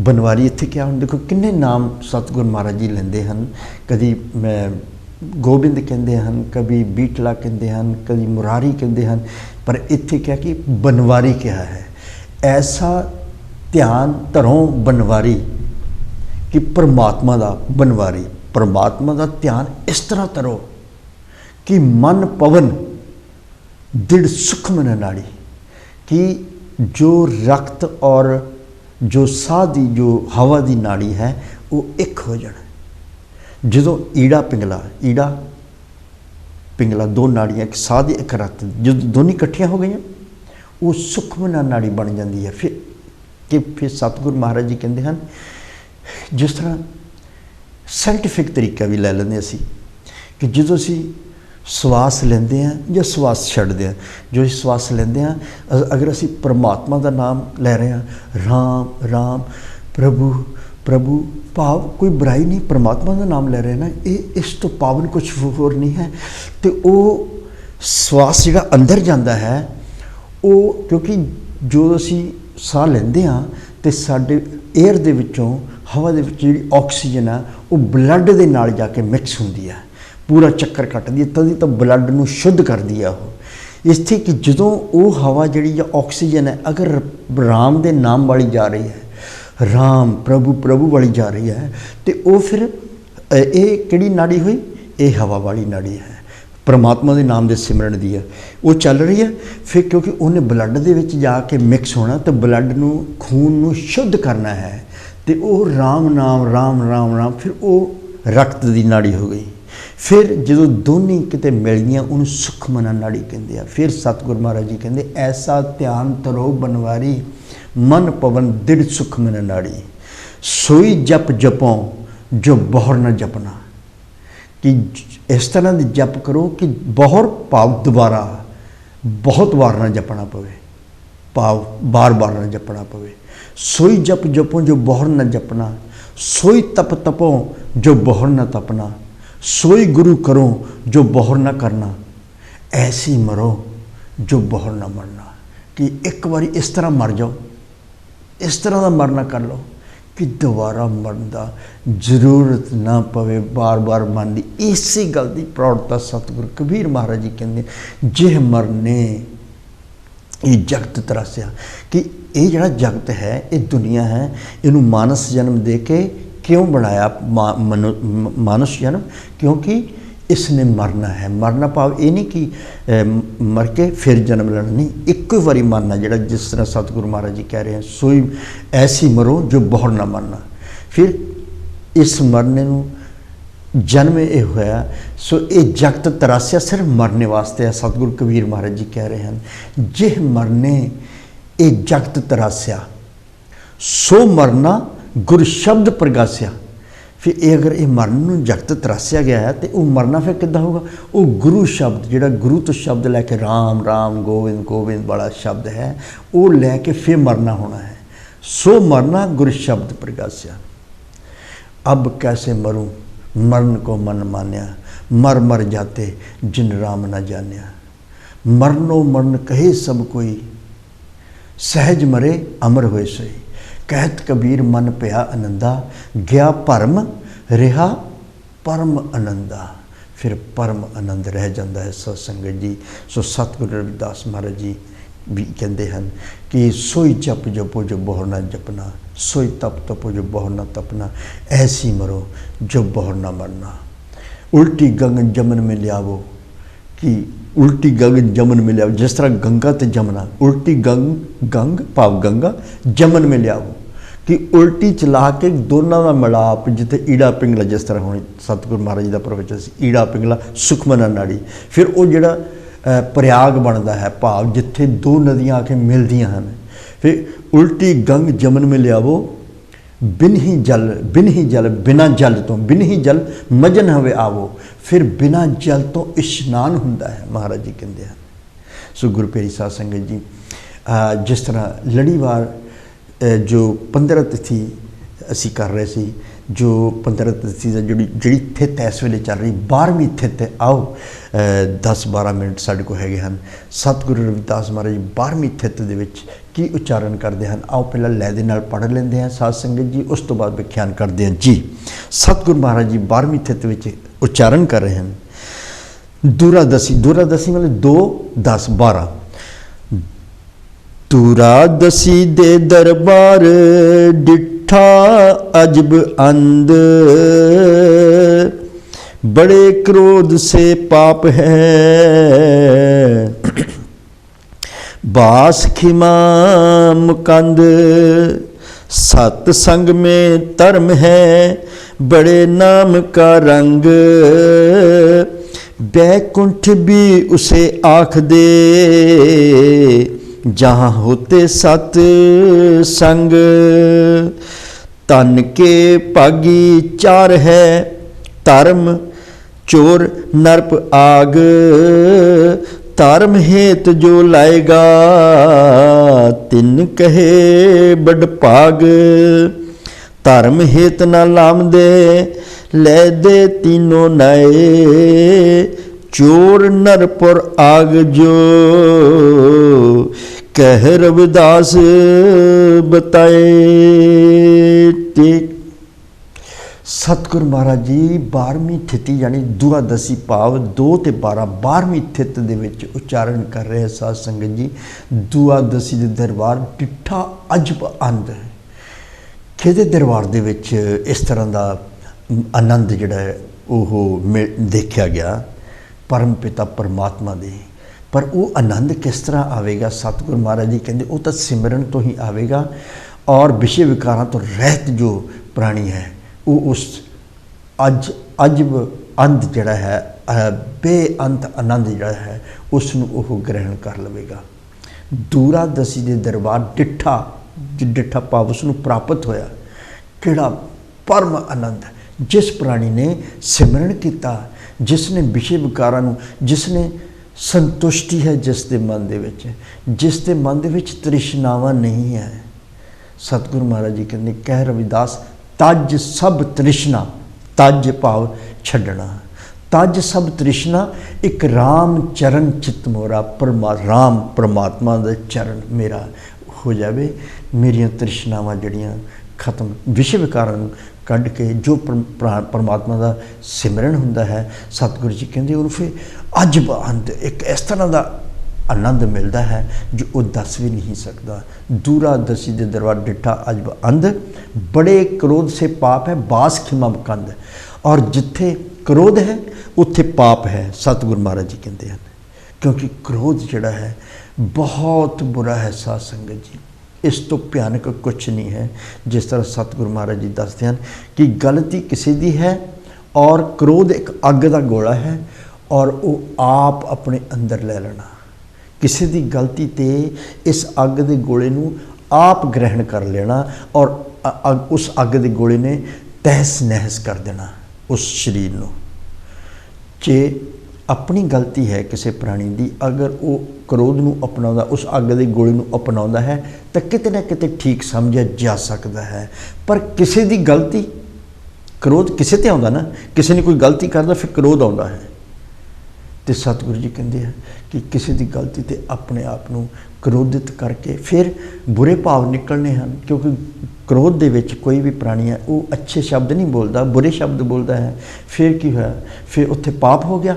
बनवारी इत्थे क्या हुंदा, देखो किन्ने नाम सतगुरु महाराज जी लेंदे हैं। कभी गोबिंद कहते हैं, कभी बीटला कहते हैं, कभी मुरारी कहते हैं, पर इत्थे क्या कि बनवारी क्या है। ऐसा ध्यान धरों बनवारी कि परमात्मा का बनवारी, परमात्मा का ध्यान इस तरह धरो कि मन पवन दृढ़ सुख मन नाड़ी, कि जो रक्त और जो साह की जो हवा की नाड़ी है वो एक हो जाए। जो ईड़ा पिंगला दो नाड़ियाँ, एक साह की एक रक्त, जो दोनों इकट्ठियाँ हो गई वो सुखमना नाड़ी बन जाती है। फिर सतगुरु महाराज जी कहते हैं जिस तरह साइंटिफिक तरीका भी लै लेंगे असी कि जो असी ਸਵਾਸ ਲੈਂਦੇ ਹਾਂ ਜਾਂ ਸਵਾਸ ਛੱਡਦੇ ਹਾਂ, ਜੋ ਅਸੀਂ ਸਵਾਸ ਲੈਂਦੇ ਹਾਂ, ਅਗਰ ਅਸੀਂ ਪਰਮਾਤਮਾ ਦਾ ਨਾਮ ਲੈ ਰਹੇ ਹਾਂ, ਰਾਮ ਰਾਮ ਪ੍ਰਭੂ ਪ੍ਰਭੂ, ਭਾਵ ਕੋਈ ਬੁਰਾਈ ਨਹੀਂ, ਪਰਮਾਤਮਾ ਦਾ ਨਾਮ ਲੈ ਰਹੇ ਨਾ, ਇਹ ਇਸ ਤੋਂ ਪਾਵਨ ਕੁਛ ਹੋਰ ਨਹੀਂ ਹੈ। ਅਤੇ ਉਹ ਸਵਾਸ ਜਿਹੜਾ ਅੰਦਰ ਜਾਂਦਾ ਹੈ ਉਹ, ਕਿਉਂਕਿ ਜੋ ਅਸੀਂ ਸਾਹ ਲੈਂਦੇ ਹਾਂ ਅਤੇ ਸਾਡੇ ਏਅਰ ਦੇ ਵਿੱਚੋਂ, ਹਵਾ ਦੇ ਵਿੱਚ ਜਿਹੜੀ ਆਕਸੀਜਨ ਆ ਉਹ ਬਲੱਡ ਦੇ ਨਾਲ ਜਾ ਕੇ ਮਿਕਸ ਹੁੰਦੀ ਹੈ, ਪੂਰਾ ਚੱਕਰ ਕੱਟਦੀ ਹੈ, ਤਦੀ ਤਾਂ ਬਲੱਡ ਨੂੰ ਸ਼ੁੱਧ ਕਰਦੀ ਆ ਉਹ। ਇੱਥੇ ਕਿ ਜਦੋਂ ਉਹ ਹਵਾ ਜਿਹੜੀ ਜਾਂ ਆਕਸੀਜਨ ਹੈ ਅਗਰ ਰਾਮ ਦੇ ਨਾਮ ਵਾਲੀ ਜਾ ਰਹੀ ਹੈ, ਰਾਮ ਪ੍ਰਭੂ ਪ੍ਰਭੂ ਵਾਲੀ ਜਾ ਰਹੀ ਹੈ, ਅਤੇ ਉਹ ਫਿਰ ਇਹ ਕਿਹੜੀ ਨਾੜੀ ਹੋਈ? ਇਹ ਹਵਾ ਵਾਲੀ ਨਾੜੀ ਹੈ, ਪਰਮਾਤਮਾ ਦੇ ਨਾਮ ਦੇ ਸਿਮਰਨ ਦੀ ਹੈ, ਉਹ ਚੱਲ ਰਹੀ ਹੈ। ਫਿਰ ਕਿਉਂਕਿ ਉਹਨੇ ਬਲੱਡ ਦੇ ਵਿੱਚ ਜਾ ਕੇ ਮਿਕਸ ਹੋਣਾ ਅਤੇ ਬਲੱਡ ਨੂੰ, ਖੂਨ ਨੂੰ ਸ਼ੁੱਧ ਕਰਨਾ ਹੈ, ਅਤੇ ਉਹ ਰਾਮ ਨਾਮ ਰਾਮ ਰਾਮ ਰਾਮ, ਫਿਰ ਉਹ ਰਕਤ ਦੀ ਨਾੜੀ ਹੋ ਗਈ। ਫਿਰ ਜਦੋਂ ਦੋਨੇ ਕਿਤੇ ਮਿਲ ਗਈਆਂ ਉਹਨੂੰ ਸੁਖਮਨਾ ਨਾੜੀ ਕਹਿੰਦੇ ਆ। ਫਿਰ ਸਤਿਗੁਰ ਮਹਾਰਾਜ ਜੀ ਕਹਿੰਦੇ, ਐਸਾ ਧਿਆਨ ਤਰੋ ਬਨਵਾਰੀ, ਮਨ ਪਵਨ ਦਿੜ ਸੁਖਮਨ ਨਾੜੀ, ਸੋਈ ਜਪ ਜਪੋਂ ਜੋ ਬਹੁਰ ਨਾ ਜਪਣਾ। ਕਿ ਇਸ ਤਰ੍ਹਾਂ ਦੀ ਜਪ ਕਰੋ ਕਿ ਬਹੁਰ ਭਾਵ ਦੁਬਾਰਾ ਬਹੁਤ ਵਾਰ ਨਾ ਜਪਣਾ ਪਵੇ, ਭਾਵ ਬਾਰ ਬਾਰ ਨਾ ਜਪਣਾ ਪਵੇ। ਸੋਈ ਜਪ ਜਪੋਂ ਜੋ ਬਹੁਰ ਨਾ ਜਪਣਾ, ਸੋਈ ਤਪ ਤਪੋਂ ਜੋ ਬਹੁਰ ਨਾ ਤਪਣਾ, सोई गुरु करो जो बहुर ना करना, ऐसी मरो जो बहुर ना मरना। कि एक बारी इस तरह मर जाओ, इस तरह का मरना कर लो कि दोबारा मरन का जरूरत ना पवे बार बार मन की। इसी गल की प्रौढ़ता सतगुरु कबीर महाराज जी कहते, जे मरने ये जगत तरासिया। कि ये जड़ा जगत है, ये दुनिया है, इनू मानस जन्म दे के क्यों बनाया मानुष जन्म? क्योंकि इसने मरना है। मरना भाव ये नहीं कि मर के फिर जन्म लेना, नहीं, एक ही बारी मरना, जिहड़ा जिस तरह सतगुरु महाराज जी कह रहे हैं, सोई ऐसी मरो जो बहुर ना मरना। फिर इस मरने नूं जन्म ये होया, सो ये जगत तरासिया सिर्फ मरने वास्ते है। सतगुरु कबीर महाराज जी कह रहे हैं, जे मरने ये जगत तरासिया, सो मरना गुर शब्द प्रगासिया। फिर ये अगर ये मरण जगत तरासिया गया है तो वो मरना फिर किद्दां होगा? वो गुरु शब्द, जिहड़ा गुरु तो शब्द लैके राम राम गोविंद गोविंद वाला शब्द है, वो लैके फिर मरना होना है। सो मरना गुरु शब्द प्रगासिया। अब कैसे मरूं मरण को मन मान्या, मर मर जाते जिन राम न जान्या। मरनो मरण कहे सब कोई, सहज मरे अमर होए सोई। कहत कबीर मन पिया आनंदा, गया भरम रिहा परम आनंदा। फिर परम आनंद रह जाता है सत्संगत जी। सो सतगुरु रविदास महाराज जी भी कहते हैं कि सोई जप जपो जो बहुर ना जपना, सोई तप तपो जो बहुर ना तपना, ऐसी मरो जो बहुर ना मरना। उल्टी गंग जमन में लियावो, कि उल्टी गंग जमन में लियावो, जिस तरह गंगा ते जमना, उल्टी गंग गंग भाव गंगा जमन में लियावो, कि उल्टी चला के दोनों का मिलाप, जिते ईड़ा पिंगला, जिस तरह हुण सतगुरु महाराज जी का प्रवचन सी, ईड़ा पिंगला सुखमना नाड़ी। फिर वो जिहड़ा प्रयाग बनता है, भाव जिथे दो नदियाँ आके मिलदियां हैं। फिर उल्टी गंग जमन में लियावो, बिन ही जल बिना जल तो, बिन ही जल मजन हवे आवो। फिर बिना जल तो इशनान हुंदा है, महाराज जी कहते हैं। सो गुरु प्यारी साध संगत जी, जिस तरह लड़ीवार जो 15 तिथि असी कर रहे सी, जो 15 तिथि का जी थित इस वेले चल रही 12वीं थित। आओ 10-12 मिनट साढ़े को हैगे हैं। सतगुरु रविदास महाराज जी 12वीं थित दे विच की उच्चारण करते हैं, आओ पहला लय दे नाल पढ़ लेंदे हैं साध संगत जी, उस तो बाद व्याख्यान करते हैं जी। सतगुरु महाराज जी 12वीं थित विच उच्चारण कर रहे हैं, दूरादसी। दूरादसी मतलब 2, 10, 12। दूरादसी दे दरबार डिठा अजब अंध, बड़े क्रोध से पाप है, बास खिमा मुकंद। सत्संग में धर्म है बड़े नाम का रंग, बैकुंठ भी उसे आख दे, जहाँ होते सत संग। तन के भागी चार है धर्म, चोर नरप आग, धर्म हेत जो लाएगा, तिन कहे बड़ भाग। धर्म हेत न लामदे, लै दे तीनों नाए, चोर नरपुर आग जो, कह रविदास बताए। ठीक सतगुरु महाराज जी 12ਵੀਂ ਥਿਤੀ यानी ਦੁਆਦਸੀ ਭਾਵ 2 ਤੇ 12 12ਵੀਂ ਥਿਤ ਦੇ ਵਿੱਚ ਉਚਾਰਨ ਕਰ ਰਹੇ ਸਾਧ ਸੰਗਤ ਜੀ। ਦੁਆਦਸੀ ਦੇ ਦਰਬਾਰ ਡਿੱਠਾ ਅਜਬ ਅੰਦ, ਕਿਹਦੇ ਦਰਬਾਰ ਦੇ ਵਿੱਚ ਇਸ ਤਰ੍ਹਾਂ ਦਾ ਆਨੰਦ ਜਿਹੜਾ ਹੈ ਉਹ ਦੇਖਿਆ ਗਿਆ ਪਰਮ ਪਿਤਾ ਪਰਮਾਤਮਾ ਦੇ। ਪਰ ਉਹ ਆਨੰਦ ਕਿਸ ਤਰ੍ਹਾਂ ਆਵੇਗਾ? ਸਤਿਗੁਰੂ ਮਹਾਰਾਜ ਜੀ ਕਹਿੰਦੇ ਉਹ ਤਾਂ ਸਿਮਰਨ ਤੋਂ ਹੀ ਆਵੇਗਾ, ਔਰ ਵਿਸ਼ੇ ਵਿਕਾਰਾਂ ਤੋਂ ਰਹਿਤ ਜੋ ਪ੍ਰਾਣੀ ਹੈ ਉਹ ਉਸ ਅਜਬ ਅੰਤ ਜਿਹੜਾ ਹੈ ਬੇਅੰਤ ਆਨੰਦ ਜਿਹੜਾ ਹੈ ਉਸ ਨੂੰ ਉਹ ਗ੍ਰਹਿਣ ਕਰ ਲਵੇਗਾ। ਦੂਰਾਦਸੀ ਦੇ ਦਰਬਾਰ ਡਿੱਠਾ ਭਾਵ ਉਸ ਨੂੰ ਪ੍ਰਾਪਤ ਹੋਇਆ ਕਿਹੜਾ ਪਰਮ ਆਨੰਦ, ਜਿਸ ਪ੍ਰਾਣੀ ਨੇ ਸਿਮਰਨ ਕੀਤਾ, ਜਿਸ ਨੇ ਵਿਸ਼ੇ ਵਿਕਾਰਾਂ ਨੂੰ, ਜਿਸ ਨੇ ਸੰਤੁਸ਼ਟੀ ਹੈ ਜਿਸ ਦੇ ਮਨ ਦੇ ਵਿੱਚ, ਜਿਸ ਦੇ ਮਨ ਦੇ ਵਿੱਚ ਤ੍ਰਿਸ਼ਨਾਵਾਂ ਨਹੀਂ ਹੈ। ਸਤਿਗੁਰੂ ਮਹਾਰਾਜ ਜੀ ਕਹਿੰਦੇ ਕਹਿ ਰਵਿਦਾਸ ਤਜ ਸਭ ਤ੍ਰਿਸ਼ਨਾ, ਤਜ ਭਾਵ ਛੱਡਣਾ, ਤਜ ਸਭ ਤ੍ਰਿਸ਼ਨਾ ਇੱਕ ਰਾਮ ਚਰਨ ਚਿਤ ਮੋਰਾ, ਰਾਮ ਪਰਮਾਤਮਾ ਦਾ ਚਰਨ ਮੇਰਾ ਹੋ ਜਾਵੇ, ਮੇਰੀਆਂ ਤ੍ਰਿਸ਼ਨਾਵਾਂ ਜਿਹੜੀਆਂ ਖਤਮ, ਵਿਸ਼ੇ ਵਿਕਾਰਾਂ ਨੂੰ ਕੱਢ ਕੇ ਜੋ ਪਰਮਾਤਮਾ ਦਾ ਸਿਮਰਨ ਹੁੰਦਾ ਹੈ। ਸਤਿਗੁਰੂ ਜੀ ਕਹਿੰਦੇ ਉਹਨੂੰ ਫਿਰ ਅਜਬ ਅੰਤ ਇੱਕ ਇਸ ਤਰ੍ਹਾਂ ਦਾ ਆਨੰਦ ਮਿਲਦਾ ਹੈ ਜੋ ਉਹ ਦੱਸ ਵੀ ਨਹੀਂ ਸਕਦਾ। ਦੂਰਾਦਸੀ ਦੇ ਦਰਬਾਰ ਡਿੱਠਾ ਅਜਬ ਅੰਧ, ਬੜੇ ਕ੍ਰੋਧ ਸੇ ਪਾਪ ਹੈ, ਬਾਸ ਖਿਮਾ ਮੁਕੰਦ। ਔਰ ਜਿੱਥੇ ਕ੍ਰੋਧ ਹੈ ਉੱਥੇ ਪਾਪ ਹੈ, ਸਤਿਗੁਰੂ ਮਹਾਰਾਜ ਜੀ ਕਹਿੰਦੇ ਹਨ, ਕਿਉਂਕਿ ਕ੍ਰੋਧ ਜਿਹੜਾ ਹੈ ਬਹੁਤ ਬੁਰਾ ਹੈ ਸਾਧ ਸੰਗਤ ਜੀ। ਇਸ ਤੋਂ ਭਿਆਨਕ ਕੁਛ ਨਹੀਂ ਹੈ। ਜਿਸ ਤਰ੍ਹਾਂ ਸਤਿਗੁਰੂ ਮਹਾਰਾਜ ਜੀ ਦੱਸਦੇ ਹਨ ਕਿ ਗਲਤੀ ਕਿਸੇ ਦੀ ਹੈ ਔਰ ਕ੍ਰੋਧ ਇੱਕ ਅੱਗ ਦਾ ਗੋਲਾ ਹੈ ਔਰ ਉਹ ਆਪ ਆਪਣੇ ਅੰਦਰ ਲੈ ਲੈਣਾ। ਕਿਸੇ ਦੀ ਗਲਤੀ 'ਤੇ ਇਸ ਅੱਗ ਦੇ ਗੋਲੇ ਨੂੰ ਆਪ ਗ੍ਰਹਿਣ ਕਰ ਲੈਣਾ ਔਰ ਉਸ ਅੱਗ ਦੇ ਗੋਲੇ ਨੇ ਤਹਿਸ ਨਹਿਸ ਕਰ ਦੇਣਾ ਉਸ ਸਰੀਰ ਨੂੰ। ਜੇ ਆਪਣੀ ਗਲਤੀ ਹੈ ਕਿਸੇ ਪ੍ਰਾਣੀ ਦੀ, ਅਗਰ ਉਹ ਕ੍ਰੋਧ ਨੂੰ ਅਪਣਾਉਂਦਾ, ਉਸ ਅੱਗ ਦੇ ਗੋਲੇ ਨੂੰ ਅਪਣਾਉਂਦਾ ਹੈ ਤਾਂ ਕਿਤੇ ਨਾ ਕਿਤੇ ਠੀਕ ਸਮਝਿਆ ਜਾ ਸਕਦਾ ਹੈ। ਪਰ ਕਿਸੇ ਦੀ ਗਲਤੀ, ਕ੍ਰੋਧ ਕਿਸੇ 'ਤੇ ਆਉਂਦਾ ਨਾ, ਕਿਸੇ ਨੇ ਕੋਈ ਗਲਤੀ ਕਰਦਾ ਫਿਰ ਕ੍ਰੋਧ ਆਉਂਦਾ ਹੈ। ਤੇ ਸਤਿਗੁਰੂ ਜੀ ਕਹਿੰਦੇ ਆ ਕਿ ਕਿਸੇ ਦੀ ਗਲਤੀ 'ਤੇ ਆਪਣੇ ਆਪ ਨੂੰ ਕ੍ਰੋਧਿਤ ਕਰਕੇ ਫਿਰ ਬੁਰੇ ਭਾਵ ਨਿਕਲਣੇ ਹਨ, ਕਿਉਂਕਿ ਕ੍ਰੋਧ ਦੇ ਵਿੱਚ ਕੋਈ ਵੀ ਪ੍ਰਾਣੀ ਹੈ ਉਹ ਅੱਛੇ ਸ਼ਬਦ ਨਹੀਂ ਬੋਲਦਾ, ਬੁਰੇ ਸ਼ਬਦ ਬੋਲਦਾ ਹੈ। ਫਿਰ ਕੀ ਹੋਇਆ? ਫਿਰ ਉੱਥੇ ਪਾਪ ਹੋ ਗਿਆ।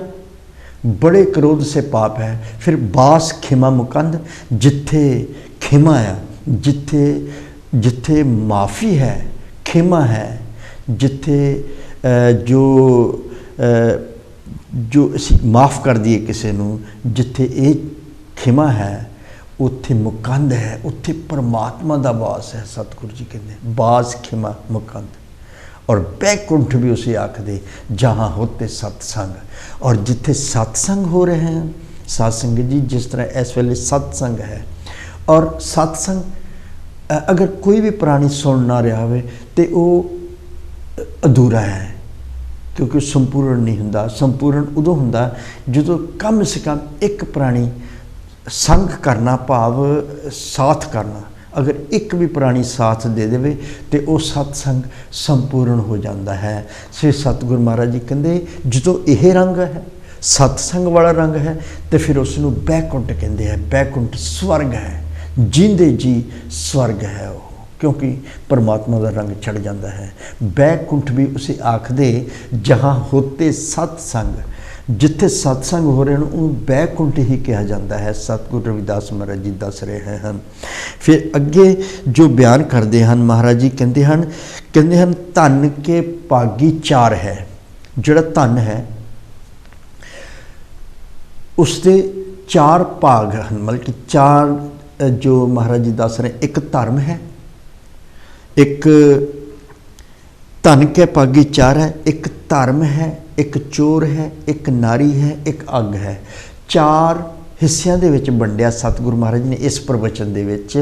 ਬੜੇ ਕ੍ਰੋਧ ਸੇ ਪਾਪ ਹੈ। ਫਿਰ ਬਾਸ ਖਿਮਾ ਮੁਕੰਦ, ਜਿੱਥੇ ਖਿਮਾ ਆ, ਜਿੱਥੇ ਮਾਫੀ ਹੈ, ਖਿਮਾ ਹੈ, ਜਿੱਥੇ ਜੋ ਅਸੀਂ ਮਾਫ ਕਰ ਦਈਏ ਕਿਸੇ ਨੂੰ, ਜਿੱਥੇ ਇਹ ਖਿਮਾ ਹੈ ਉੱਥੇ ਮੁਕੰਦ ਹੈ, ਉੱਥੇ ਪਰਮਾਤਮਾ ਦਾ ਵਾਸ ਹੈ। ਸਤਿਗੁਰੂ ਜੀ ਕਹਿੰਦੇ ਬਾਸ ਖਿਮਾ ਮੁਕੰਦ। और बैकुंठ भी उसे आखदे जहाँ होते सत्संग। और जिथे सत्संग हो रहे हैं साध संगत जी, जिस तरह इस वेले सत्संग है और सत्संग अगर कोई भी प्राणी सुन ना रहा हो तो वो अधूरा है, क्योंकि संपूर्ण नहीं हुंदा। संपूर्ण उदों हुंदा जो कम से कम एक प्राणी संग करना, भाव साथ करना। अगर एक भी प्राणी साथ दे दे तो वह सत्संग संपूर्ण हो जाता है। श्री सतगुरु महाराज जी कहते जो यह रंग है, सत्संग वाला रंग है, तो फिर उसनों बैकुंठ कहते हैं। बैकुंठ स्वर्ग है, जींदे जी स्वर्ग है वो, क्योंकि परमात्मा का रंग चढ़ जाता है। बैकुंठ भी उसे आखदे जहाँ होते सत्संग, जिथे सत्संग हो रहे हैं उन्होंने बैकुंठ ही कहा जाता है। सतगुरु रविदास महाराज जी दस रहे हैं। फिर अगे जो बयान करते हैं महाराज जी कहते हैं धन के भागी चार है। जोड़ा धन है उसके चार भाग हैं, मतलब कि चार जो महाराज जी दस रहे। एक धर्म है, एक धन के भागी चार है, एक धर्म है, एक चोर है, एक नारी है, एक अग है। चार हिस्सों के विच वंडिया सतगुरु महाराज ने इस प्रवचन दे विच।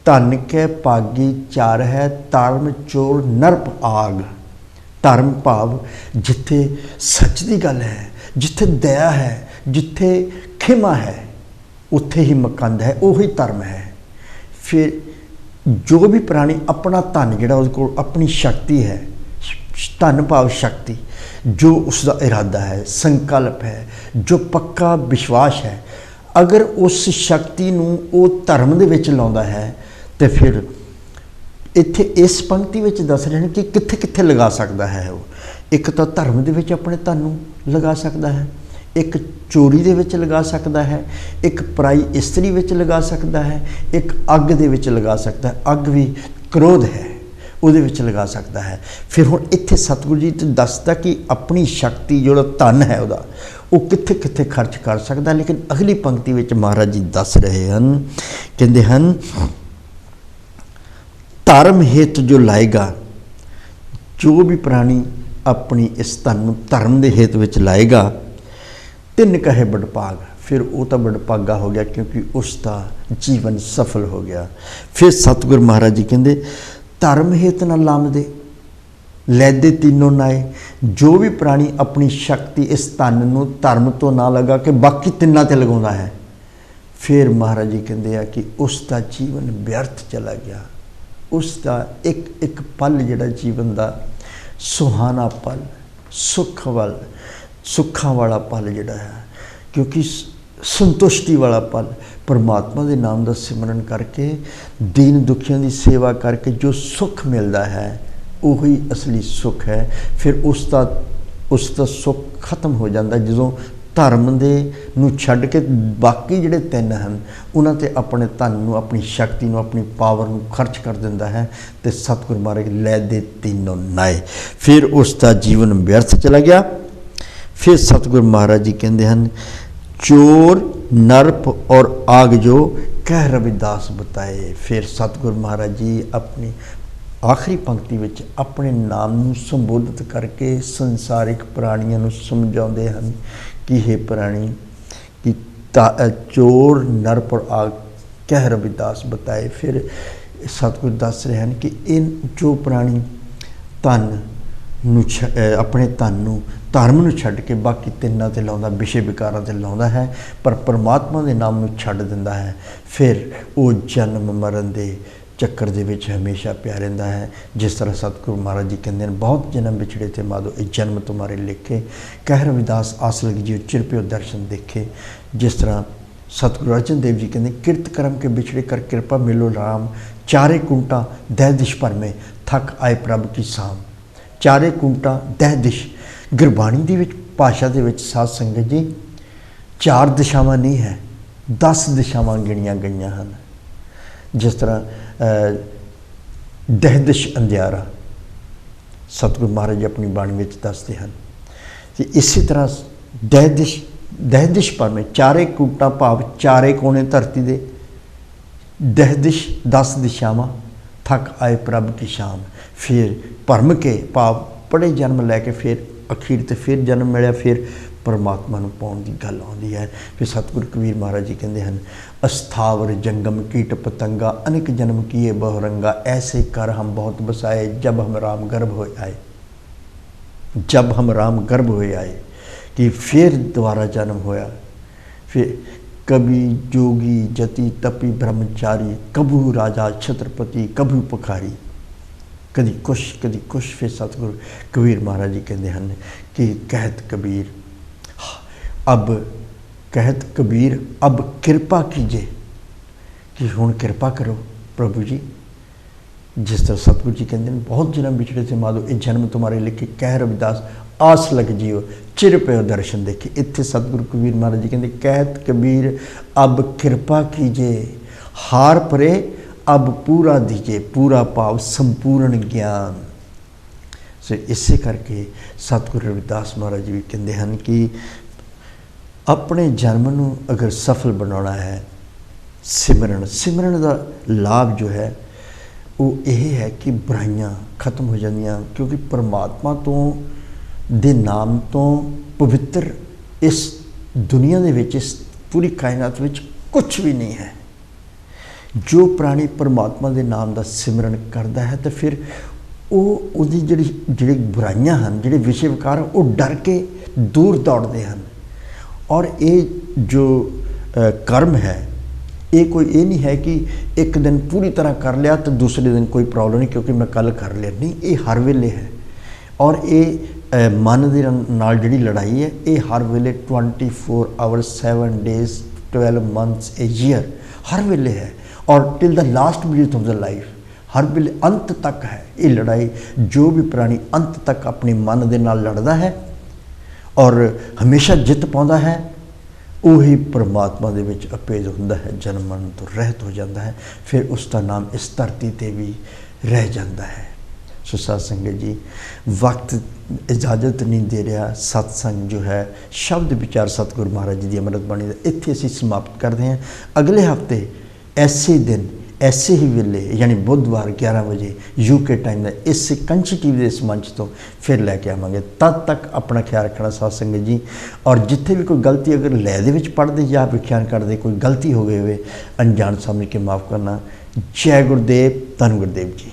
धन के भागी चार है, धर्म चोर नरप आग। ਧਰਮ ਭਾਵ ਜਿੱਥੇ ਸੱਚ ਦੀ ਗੱਲ ਹੈ, ਜਿੱਥੇ ਦਇਆ ਹੈ, ਜਿੱਥੇ ਖਿਮਾ ਹੈ, ਉੱਥੇ ਹੀ ਮਕੰਦ ਹੈ, ਉਹੀ ਧਰਮ ਹੈ। ਫਿਰ ਜੋ ਵੀ ਪ੍ਰਾਣੀ ਆਪਣਾ ਧਨ ਜਿਹੜਾ ਉਹਦੇ ਕੋਲ ਆਪਣੀ ਸ਼ਕਤੀ ਹੈ, ਧਨ ਭਾਵ ਸ਼ਕਤੀ, ਜੋ ਉਸ ਦਾ ਇਰਾਦਾ ਹੈ, ਸੰਕਲਪ ਹੈ, ਜੋ ਪੱਕਾ ਵਿਸ਼ਵਾਸ ਹੈ, ਅਗਰ ਉਸ ਸ਼ਕਤੀ ਨੂੰ ਉਹ ਧਰਮ ਦੇ ਵਿੱਚ ਲਾਉਂਦਾ ਹੈ ਤੇ ਫਿਰ ਇੱਥੇ ਇਸ ਪੰਕਤੀ ਵਿੱਚ ਦੱਸ ਰਹੇ ਨੇ ਕਿ ਕਿੱਥੇ ਕਿੱਥੇ ਲਗਾ ਸਕਦਾ ਹੈ ਉਹ। ਇੱਕ ਤਾਂ ਧਰਮ ਦੇ ਵਿੱਚ ਆਪਣੇ ਧਨ ਨੂੰ ਲਗਾ ਸਕਦਾ ਹੈ, ਇੱਕ ਚੋਰੀ ਦੇ ਵਿੱਚ ਲਗਾ ਸਕਦਾ ਹੈ, ਇੱਕ ਪਰਾਈ ਇਸਤਰੀ ਵਿੱਚ ਲਗਾ ਸਕਦਾ ਹੈ, ਇੱਕ ਅੱਗ ਦੇ ਵਿੱਚ ਲਗਾ ਸਕਦਾ ਹੈ। ਅੱਗ ਵੀ ਕ੍ਰੋਧ ਹੈ, ਉਹਦੇ ਵਿੱਚ ਲਗਾ ਸਕਦਾ ਹੈ। ਫਿਰ ਹੁਣ ਇੱਥੇ ਸਤਿਗੁਰੂ ਜੀ ਤੇ ਦੱਸਦਾ ਕਿ ਆਪਣੀ ਸ਼ਕਤੀ ਜਿਹੜਾ ਧਨ ਹੈ ਉਹਦਾ, ਉਹ ਕਿੱਥੇ ਕਿੱਥੇ ਖਰਚ ਕਰ ਸਕਦਾ। ਲੇਕਿਨ ਅਗਲੀ ਪੰਕਤੀ ਵਿੱਚ ਮਹਾਰਾਜ ਜੀ ਦੱਸ ਰਹੇ ਹਨ, ਕਹਿੰਦੇ ਹਨ ਧਰਮ ਹਿਤ ਜੋ ਲਾਏਗਾ, ਜੋ ਵੀ ਪ੍ਰਾਣੀ ਆਪਣੀ ਇਸ ਧਨ ਨੂੰ ਧਰਮ ਦੇ ਹਿਤ ਵਿੱਚ ਲਾਏਗਾ, ਤਿੰਨ ਕਹੇ ਬੜਭਾਗ, ਫਿਰ ਉਹ ਤਾਂ ਬੜਭਾਗਾ ਹੋ ਗਿਆ ਕਿਉਂਕਿ ਉਸ ਦਾ ਜੀਵਨ ਸਫਲ ਹੋ ਗਿਆ। ਫਿਰ ਸਤਿਗੁਰ ਮਹਾਰਾਜ ਜੀ ਕਹਿੰਦੇ ਧਰਮ ਹਿਤ ਨਾ ਲਾਮਦੇ ਲੈਦੇ ਤਿੰਨੋਂ ਨਾਏ, ਜੋ ਵੀ ਪ੍ਰਾਣੀ ਆਪਣੀ ਸ਼ਕਤੀ ਇਸ ਧਨ ਨੂੰ ਧਰਮ ਤੋਂ ਨਾ ਲਗਾ ਕੇ ਬਾਕੀ ਤਿੰਨਾਂ ਤੇ ਲਗਾਉਂਦਾ ਹੈ, ਫਿਰ ਮਹਾਰਾਜ ਜੀ ਕਹਿੰਦੇ ਆ ਕਿ ਉਸ ਦਾ ਜੀਵਨ ਵਿਅਰਥ ਚਲਾ ਗਿਆ। ਉਸ ਦਾ ਇੱਕ ਇੱਕ ਪਲ ਜਿਹੜਾ ਜੀਵਨ ਦਾ ਸੁਹਾਣਾ ਪਲ, ਸੁੱਖਾਂ ਵਾਲਾ ਪਲ ਜਿਹੜਾ ਹੈ, ਕਿਉਂਕਿ ਸੰਤੁਸ਼ਟੀ ਵਾਲਾ ਪਲ, ਪਰਮਾਤਮਾ ਦੇ ਨਾਮ ਦਾ ਸਿਮਰਨ ਕਰਕੇ, ਦੀਨ ਦੁਖੀਆਂ ਦੀ ਸੇਵਾ ਕਰਕੇ ਜੋ ਸੁੱਖ ਮਿਲਦਾ ਹੈ, ਉਹੀ ਅਸਲੀ ਸੁੱਖ ਹੈ। ਫਿਰ ਉਸ ਦਾ ਸੁੱਖ ਖਤਮ ਹੋ ਜਾਂਦਾ ਜਦੋਂ ਧਰਮ ਦੇ ਨੂੰ ਛੱਡ ਕੇ ਬਾਕੀ ਜਿਹੜੇ ਤਿੰਨ ਹਨ ਉਹਨਾਂ 'ਤੇ ਆਪਣੇ ਧਨ ਨੂੰ, ਆਪਣੀ ਸ਼ਕਤੀ ਨੂੰ, ਆਪਣੀ ਪਾਵਰ ਨੂੰ ਖਰਚ ਕਰ ਦਿੰਦਾ ਹੈ। ਅਤੇ ਸਤਿਗੁਰੂ ਮਹਾਰਾਜ ਲੈ ਦੇ ਤਿੰਨੋਂ ਨਾਏ, ਫਿਰ ਉਸ ਦਾ ਜੀਵਨ ਵਿਅਰਥ ਚਲਾ ਗਿਆ। ਫਿਰ ਸਤਿਗੁਰੂ ਮਹਾਰਾਜ ਜੀ ਕਹਿੰਦੇ ਹਨ ਚੋਰ ਨਰਪ ਔਰ ਆਗ ਜੋ ਕਹਿ ਰਵਿਦਾਸ ਬਤਾਏ। ਫਿਰ ਸਤਿਗੁਰੂ ਮਹਾਰਾਜ ਜੀ ਆਪਣੀ ਆਖਰੀ ਪੰਕਤੀ ਵਿੱਚ ਆਪਣੇ ਨਾਮ ਨੂੰ ਸੰਬੋਧਿਤ ਕਰਕੇ ਸੰਸਾਰਿਕ ਪ੍ਰਾਣੀਆਂ ਨੂੰ ਸਮਝਾਉਂਦੇ ਹਨ ਕਿ ਇਹ ਪ੍ਰਾਣੀ ਕਿ ਚੋਰ ਨਰਪ ਔਰ ਆਗ ਕਹਿ ਰਵਿਦਾਸ ਬਤਾਏ। ਫਿਰ ਸਤਿਗੁਰੂ ਦੱਸ ਰਹੇ ਹਨ ਕਿ ਇਹ ਜੋ ਪ੍ਰਾਣੀ ਧਨ ਨੂੰ ਆਪਣੇ ਧਨ ਨੂੰ ਧਰਮ ਨੂੰ ਛੱਡ ਕੇ ਬਾਕੀ ਤਿੰਨਾਂ 'ਤੇ ਲਾਉਂਦਾ, ਵਿਸ਼ੇ ਵਿਕਾਰਾਂ 'ਤੇ ਲਾਉਂਦਾ ਹੈ, ਪਰ ਪਰਮਾਤਮਾ ਦੇ ਨਾਮ ਨੂੰ ਛੱਡ ਦਿੰਦਾ ਹੈ, ਫਿਰ ਉਹ ਜਨਮ ਮਰਨ ਦੇ ਚੱਕਰ ਦੇ ਵਿੱਚ ਹਮੇਸ਼ਾ ਪਿਆ ਰਹਿੰਦਾ ਹੈ। ਜਿਸ ਤਰ੍ਹਾਂ ਸਤਿਗੁਰੂ ਮਹਾਰਾਜ ਜੀ ਕਹਿੰਦੇ ਨੇ ਬਹੁਤ ਜਨਮ ਵਿਛੜੇ ਤੇ ਮਾਧੋ ਇਹ ਜਨਮ ਤੁਮਾਰੇ ਲਿਖੇ, ਕਹਿ ਰਵਿਦਾਸ ਆਸ ਲਗ ਜਿਉ ਚਿਰਪਿਓ ਦਰਸ਼ਨ ਦੇਖੇ। ਜਿਸ ਤਰ੍ਹਾਂ ਸਤਿਗੁਰੂ ਅਰਜਨ ਦੇਵ ਜੀ ਕਹਿੰਦੇ ਕਿਰਤ ਕਰਮ ਕੇ ਵਿਛੜੇ ਕਰ ਕਿਰਪਾ ਮਿਲੋ ਰਾਮ, ਚਾਰੇ ਕੁੰਟਾ ਦਹਿ ਦਿਸ਼ ਭਰ ਮੇ ਥੱਕ ਆਏ ਪ੍ਰਭ ਕੀ ਸਾਮ। ਚਾਰੇ ਕੁੰਟਾ ਦਹਿ ਦਿਸ਼, ਗੁਰਬਾਣੀ ਦੇ ਵਿੱਚ ਭਾਸ਼ਾ ਦੇ ਵਿੱਚ ਸਾਧ ਸੰਗਤ ਜੀ 4 ਦਿਸ਼ਾਵਾਂ ਨਹੀਂ ਹੈ, 10 ਦਿਸ਼ਾਵਾਂ ਗਿਣੀਆਂ ਗਈਆਂ ਹਨ। ਜਿਸ ਤਰ੍ਹਾਂ ਦਹਿ ਦਿਸ਼ ਅੰਧਿਆਰਾ ਸਤਿਗੁਰੂ ਮਹਾਰਾਜ ਜੀ ਆਪਣੀ ਬਾਣੀ ਵਿੱਚ ਦੱਸਦੇ ਹਨ। ਅਤੇ ਇਸੇ ਤਰ੍ਹਾਂ ਦਹਿ ਦਿਸ਼ ਭਾਵੇਂ ਚਾਰੇ ਕੂਟਾਂ ਭਾਵ ਚਾਰੇ ਕੋਨੇ ਧਰਤੀ ਦੇ, ਦਹਿ ਦਿਸ਼ 10 ਦਿਸ਼ਾਵਾਂ, ਥੱਕ ਆਏ ਪ੍ਰਭ ਕੀ ਸ਼ਾਮ। ਫਿਰ ਭਰਮ ਕੇ ਭਾਵ ਬੜੇ ਜਨਮ ਲੈ ਕੇ ਫਿਰ ਅਖੀਰ 'ਤੇ ਫਿਰ ਜਨਮ ਮਿਲਿਆ, ਫਿਰ ਪਰਮਾਤਮਾ ਨੂੰ ਪਾਉਣ ਦੀ ਗੱਲ ਆਉਂਦੀ ਹੈ। ਫਿਰ ਸਤਿਗੁਰੂ ਕਬੀਰ ਮਹਾਰਾਜ ਜੀ ਕਹਿੰਦੇ ਹਨ ਅਸਥਾਵਰ ਜੰਗਮ ਕੀਟ ਪਤੰਗਾ ਅਨੇਕ ਜਨਮ ਕੀਏ ਬਹੁਰੰਗਾ, ਐਸੇ ਕਰ ਹਮ ਬਹੁਤ ਬਸਾਏ ਜਬ ਹਮ ਰਾਮ ਗਰਭ ਹੋਏ ਆਏ। ਜਬ ਹਮ ਰਾਮ ਗਰਭ ਹੋਏ ਆਏ कि फिर दोबारा जन्म होया। फिर कभी जोगी जति तपी ब्रह्मचारी, कभू राजा छत्रपति कभू पखारी, कभी कुछ। फिर सतगुरु कबीर महाराज जी कहते हैं कि कहत कबीर अब कृपा कीजिए, कि हुण कृपा करो प्रभु जी। जिस तरह सतगुरु जी कहते हैं बहुत जन्म बिछड़े थे माधो, ये जन्म तुम्हारे लिखे, कह रविदास आस लग जियो चिर पे दर्शन देखे। इत्थे सतगुरु कबीर महाराज जी कहते कहत कबीर अब कृपा कीजिए, हार परे अब पूरा दीजिए, पूरा भाव संपूर्ण ज्ञान। सो इसे करके सतगुरु रविदास महाराज जी भी कहते हैं कि अपने जन्म नूं अगर सफल बनाना है, सिमरन का लाभ जो है वो यह है कि बुराइयां खत्म हो जांदियां, क्योंकि परमात्मा तो दे नाम तो पवित्र इस दुनिया दे विच, इस पूरी कायनात विच कुछ भी नहीं है। जो प्राणी परमात्मा के नाम का सिमरन करता है तो फिर ਉਹਦੀ ਜਿਹੜੀ ਬੁਰਾਈਆਂ ਹਨ, ਜਿਹੜੇ ਵਿਸ਼ੇ ਵਿਕਾਰ, ਉਹ ਡਰ ਕੇ ਦੂਰ ਦੌੜਦੇ ਹਨ। ਔਰ ਇਹ ਜੋ ਕਰਮ ਹੈ, ਇਹ ਕੋਈ ਇਹ ਨਹੀਂ ਹੈ ਕਿ ਇੱਕ ਦਿਨ ਪੂਰੀ ਤਰ੍ਹਾਂ ਕਰ ਲਿਆ ਤਾਂ ਦੂਸਰੇ ਦਿਨ ਕੋਈ ਪ੍ਰੋਬਲਮ ਨਹੀਂ ਕਿਉਂਕਿ ਮੈਂ ਕੱਲ੍ਹ ਕਰ ਲਿਆ, ਨਹੀਂ, ਇਹ ਹਰ ਵੇਲੇ ਹੈ। ਔਰ ਇਹ ਮਨ ਦੇ ਨਾਲ ਜਿਹੜੀ ਲੜਾਈ ਹੈ, ਇਹ ਹਰ ਵੇਲੇ 24 hours 7 days 12 months a year ਹਰ ਵੇਲੇ ਹੈ। ਔਰ till the last breath of the life, ਹਰ ਵੇਲੇ ਅੰਤ ਤੱਕ ਹੈ ਇਹ ਲੜਾਈ। ਜੋ ਵੀ ਪ੍ਰਾਣੀ ਅੰਤ ਤੱਕ ਆਪਣੇ ਮਨ ਦੇ ਨਾਲ ਲੜਦਾ ਹੈ ਔਰ ਹਮੇਸ਼ਾ ਜਿੱਤ ਪਾਉਂਦਾ ਹੈ, ਉਹੀ ਪਰਮਾਤਮਾ ਦੇ ਵਿੱਚ ਅਪੇਜ ਹੁੰਦਾ ਹੈ, ਜਨਮ ਮਰਨ ਤੋਂ ਰਹਿਤ ਹੋ ਜਾਂਦਾ ਹੈ। ਫਿਰ ਉਸ ਦਾ ਨਾਮ ਇਸ ਧਰਤੀ 'ਤੇ ਵੀ ਰਹਿ ਜਾਂਦਾ ਹੈ। ਸੋ ਸਾਧ ਸੰਗਤ ਜੀ, ਵਕਤ ਇਜਾਜ਼ਤ ਨਹੀਂ ਦੇ ਰਿਹਾ। ਸਤਸੰਗ ਜੋ ਹੈ, ਸ਼ਬਦ ਵਿਚਾਰ ਸਤਿਗੁਰੂ ਮਹਾਰਾਜ ਜੀ ਦੀ ਅੰਮ੍ਰਿਤ ਬਾਣੀ ਦਾ ਇੱਥੇ ਅਸੀਂ ਸਮਾਪਤ ਕਰਦੇ ਹਾਂ। ਅਗਲੇ ਹਫ਼ਤੇ ਐਸੇ ਦਿਨ, ਐਸੇ ਹੀ ਵੇਲੇ, ਯਾਨੀ ਬੁੱਧਵਾਰ 11 ਵਜੇ UK ਟਾਈਮ ਦਾ ਇਸ ਕੰਚੀ TV ਦੇ ਇਸ ਮੰਚ ਤੋਂ ਫਿਰ ਲੈ ਕੇ ਆਵਾਂਗੇ। ਤਦ ਤੱਕ ਆਪਣਾ ਖਿਆਲ ਰੱਖਣਾ ਸਾਧ ਸੰਗਤ ਜੀ। ਔਰ ਜਿੱਥੇ ਵੀ ਕੋਈ ਗਲਤੀ ਅਗਰ ਲੈ ਦੇ ਵਿੱਚ ਪੜ੍ਹਦੇ ਜਾਂ ਵਿਖਿਆਨ ਕਰਦੇ ਕੋਈ ਗਲਤੀ ਹੋ ਗਈ ਹੋਵੇ, ਅਣਜਾਣ ਸਮਝ ਕੇ ਮਾफ़ ਕਰਨਾ। ਜੈ ਗੁਰਦੇਵ, ਧੰਨ ਗੁਰਦੇਵ ਜੀ।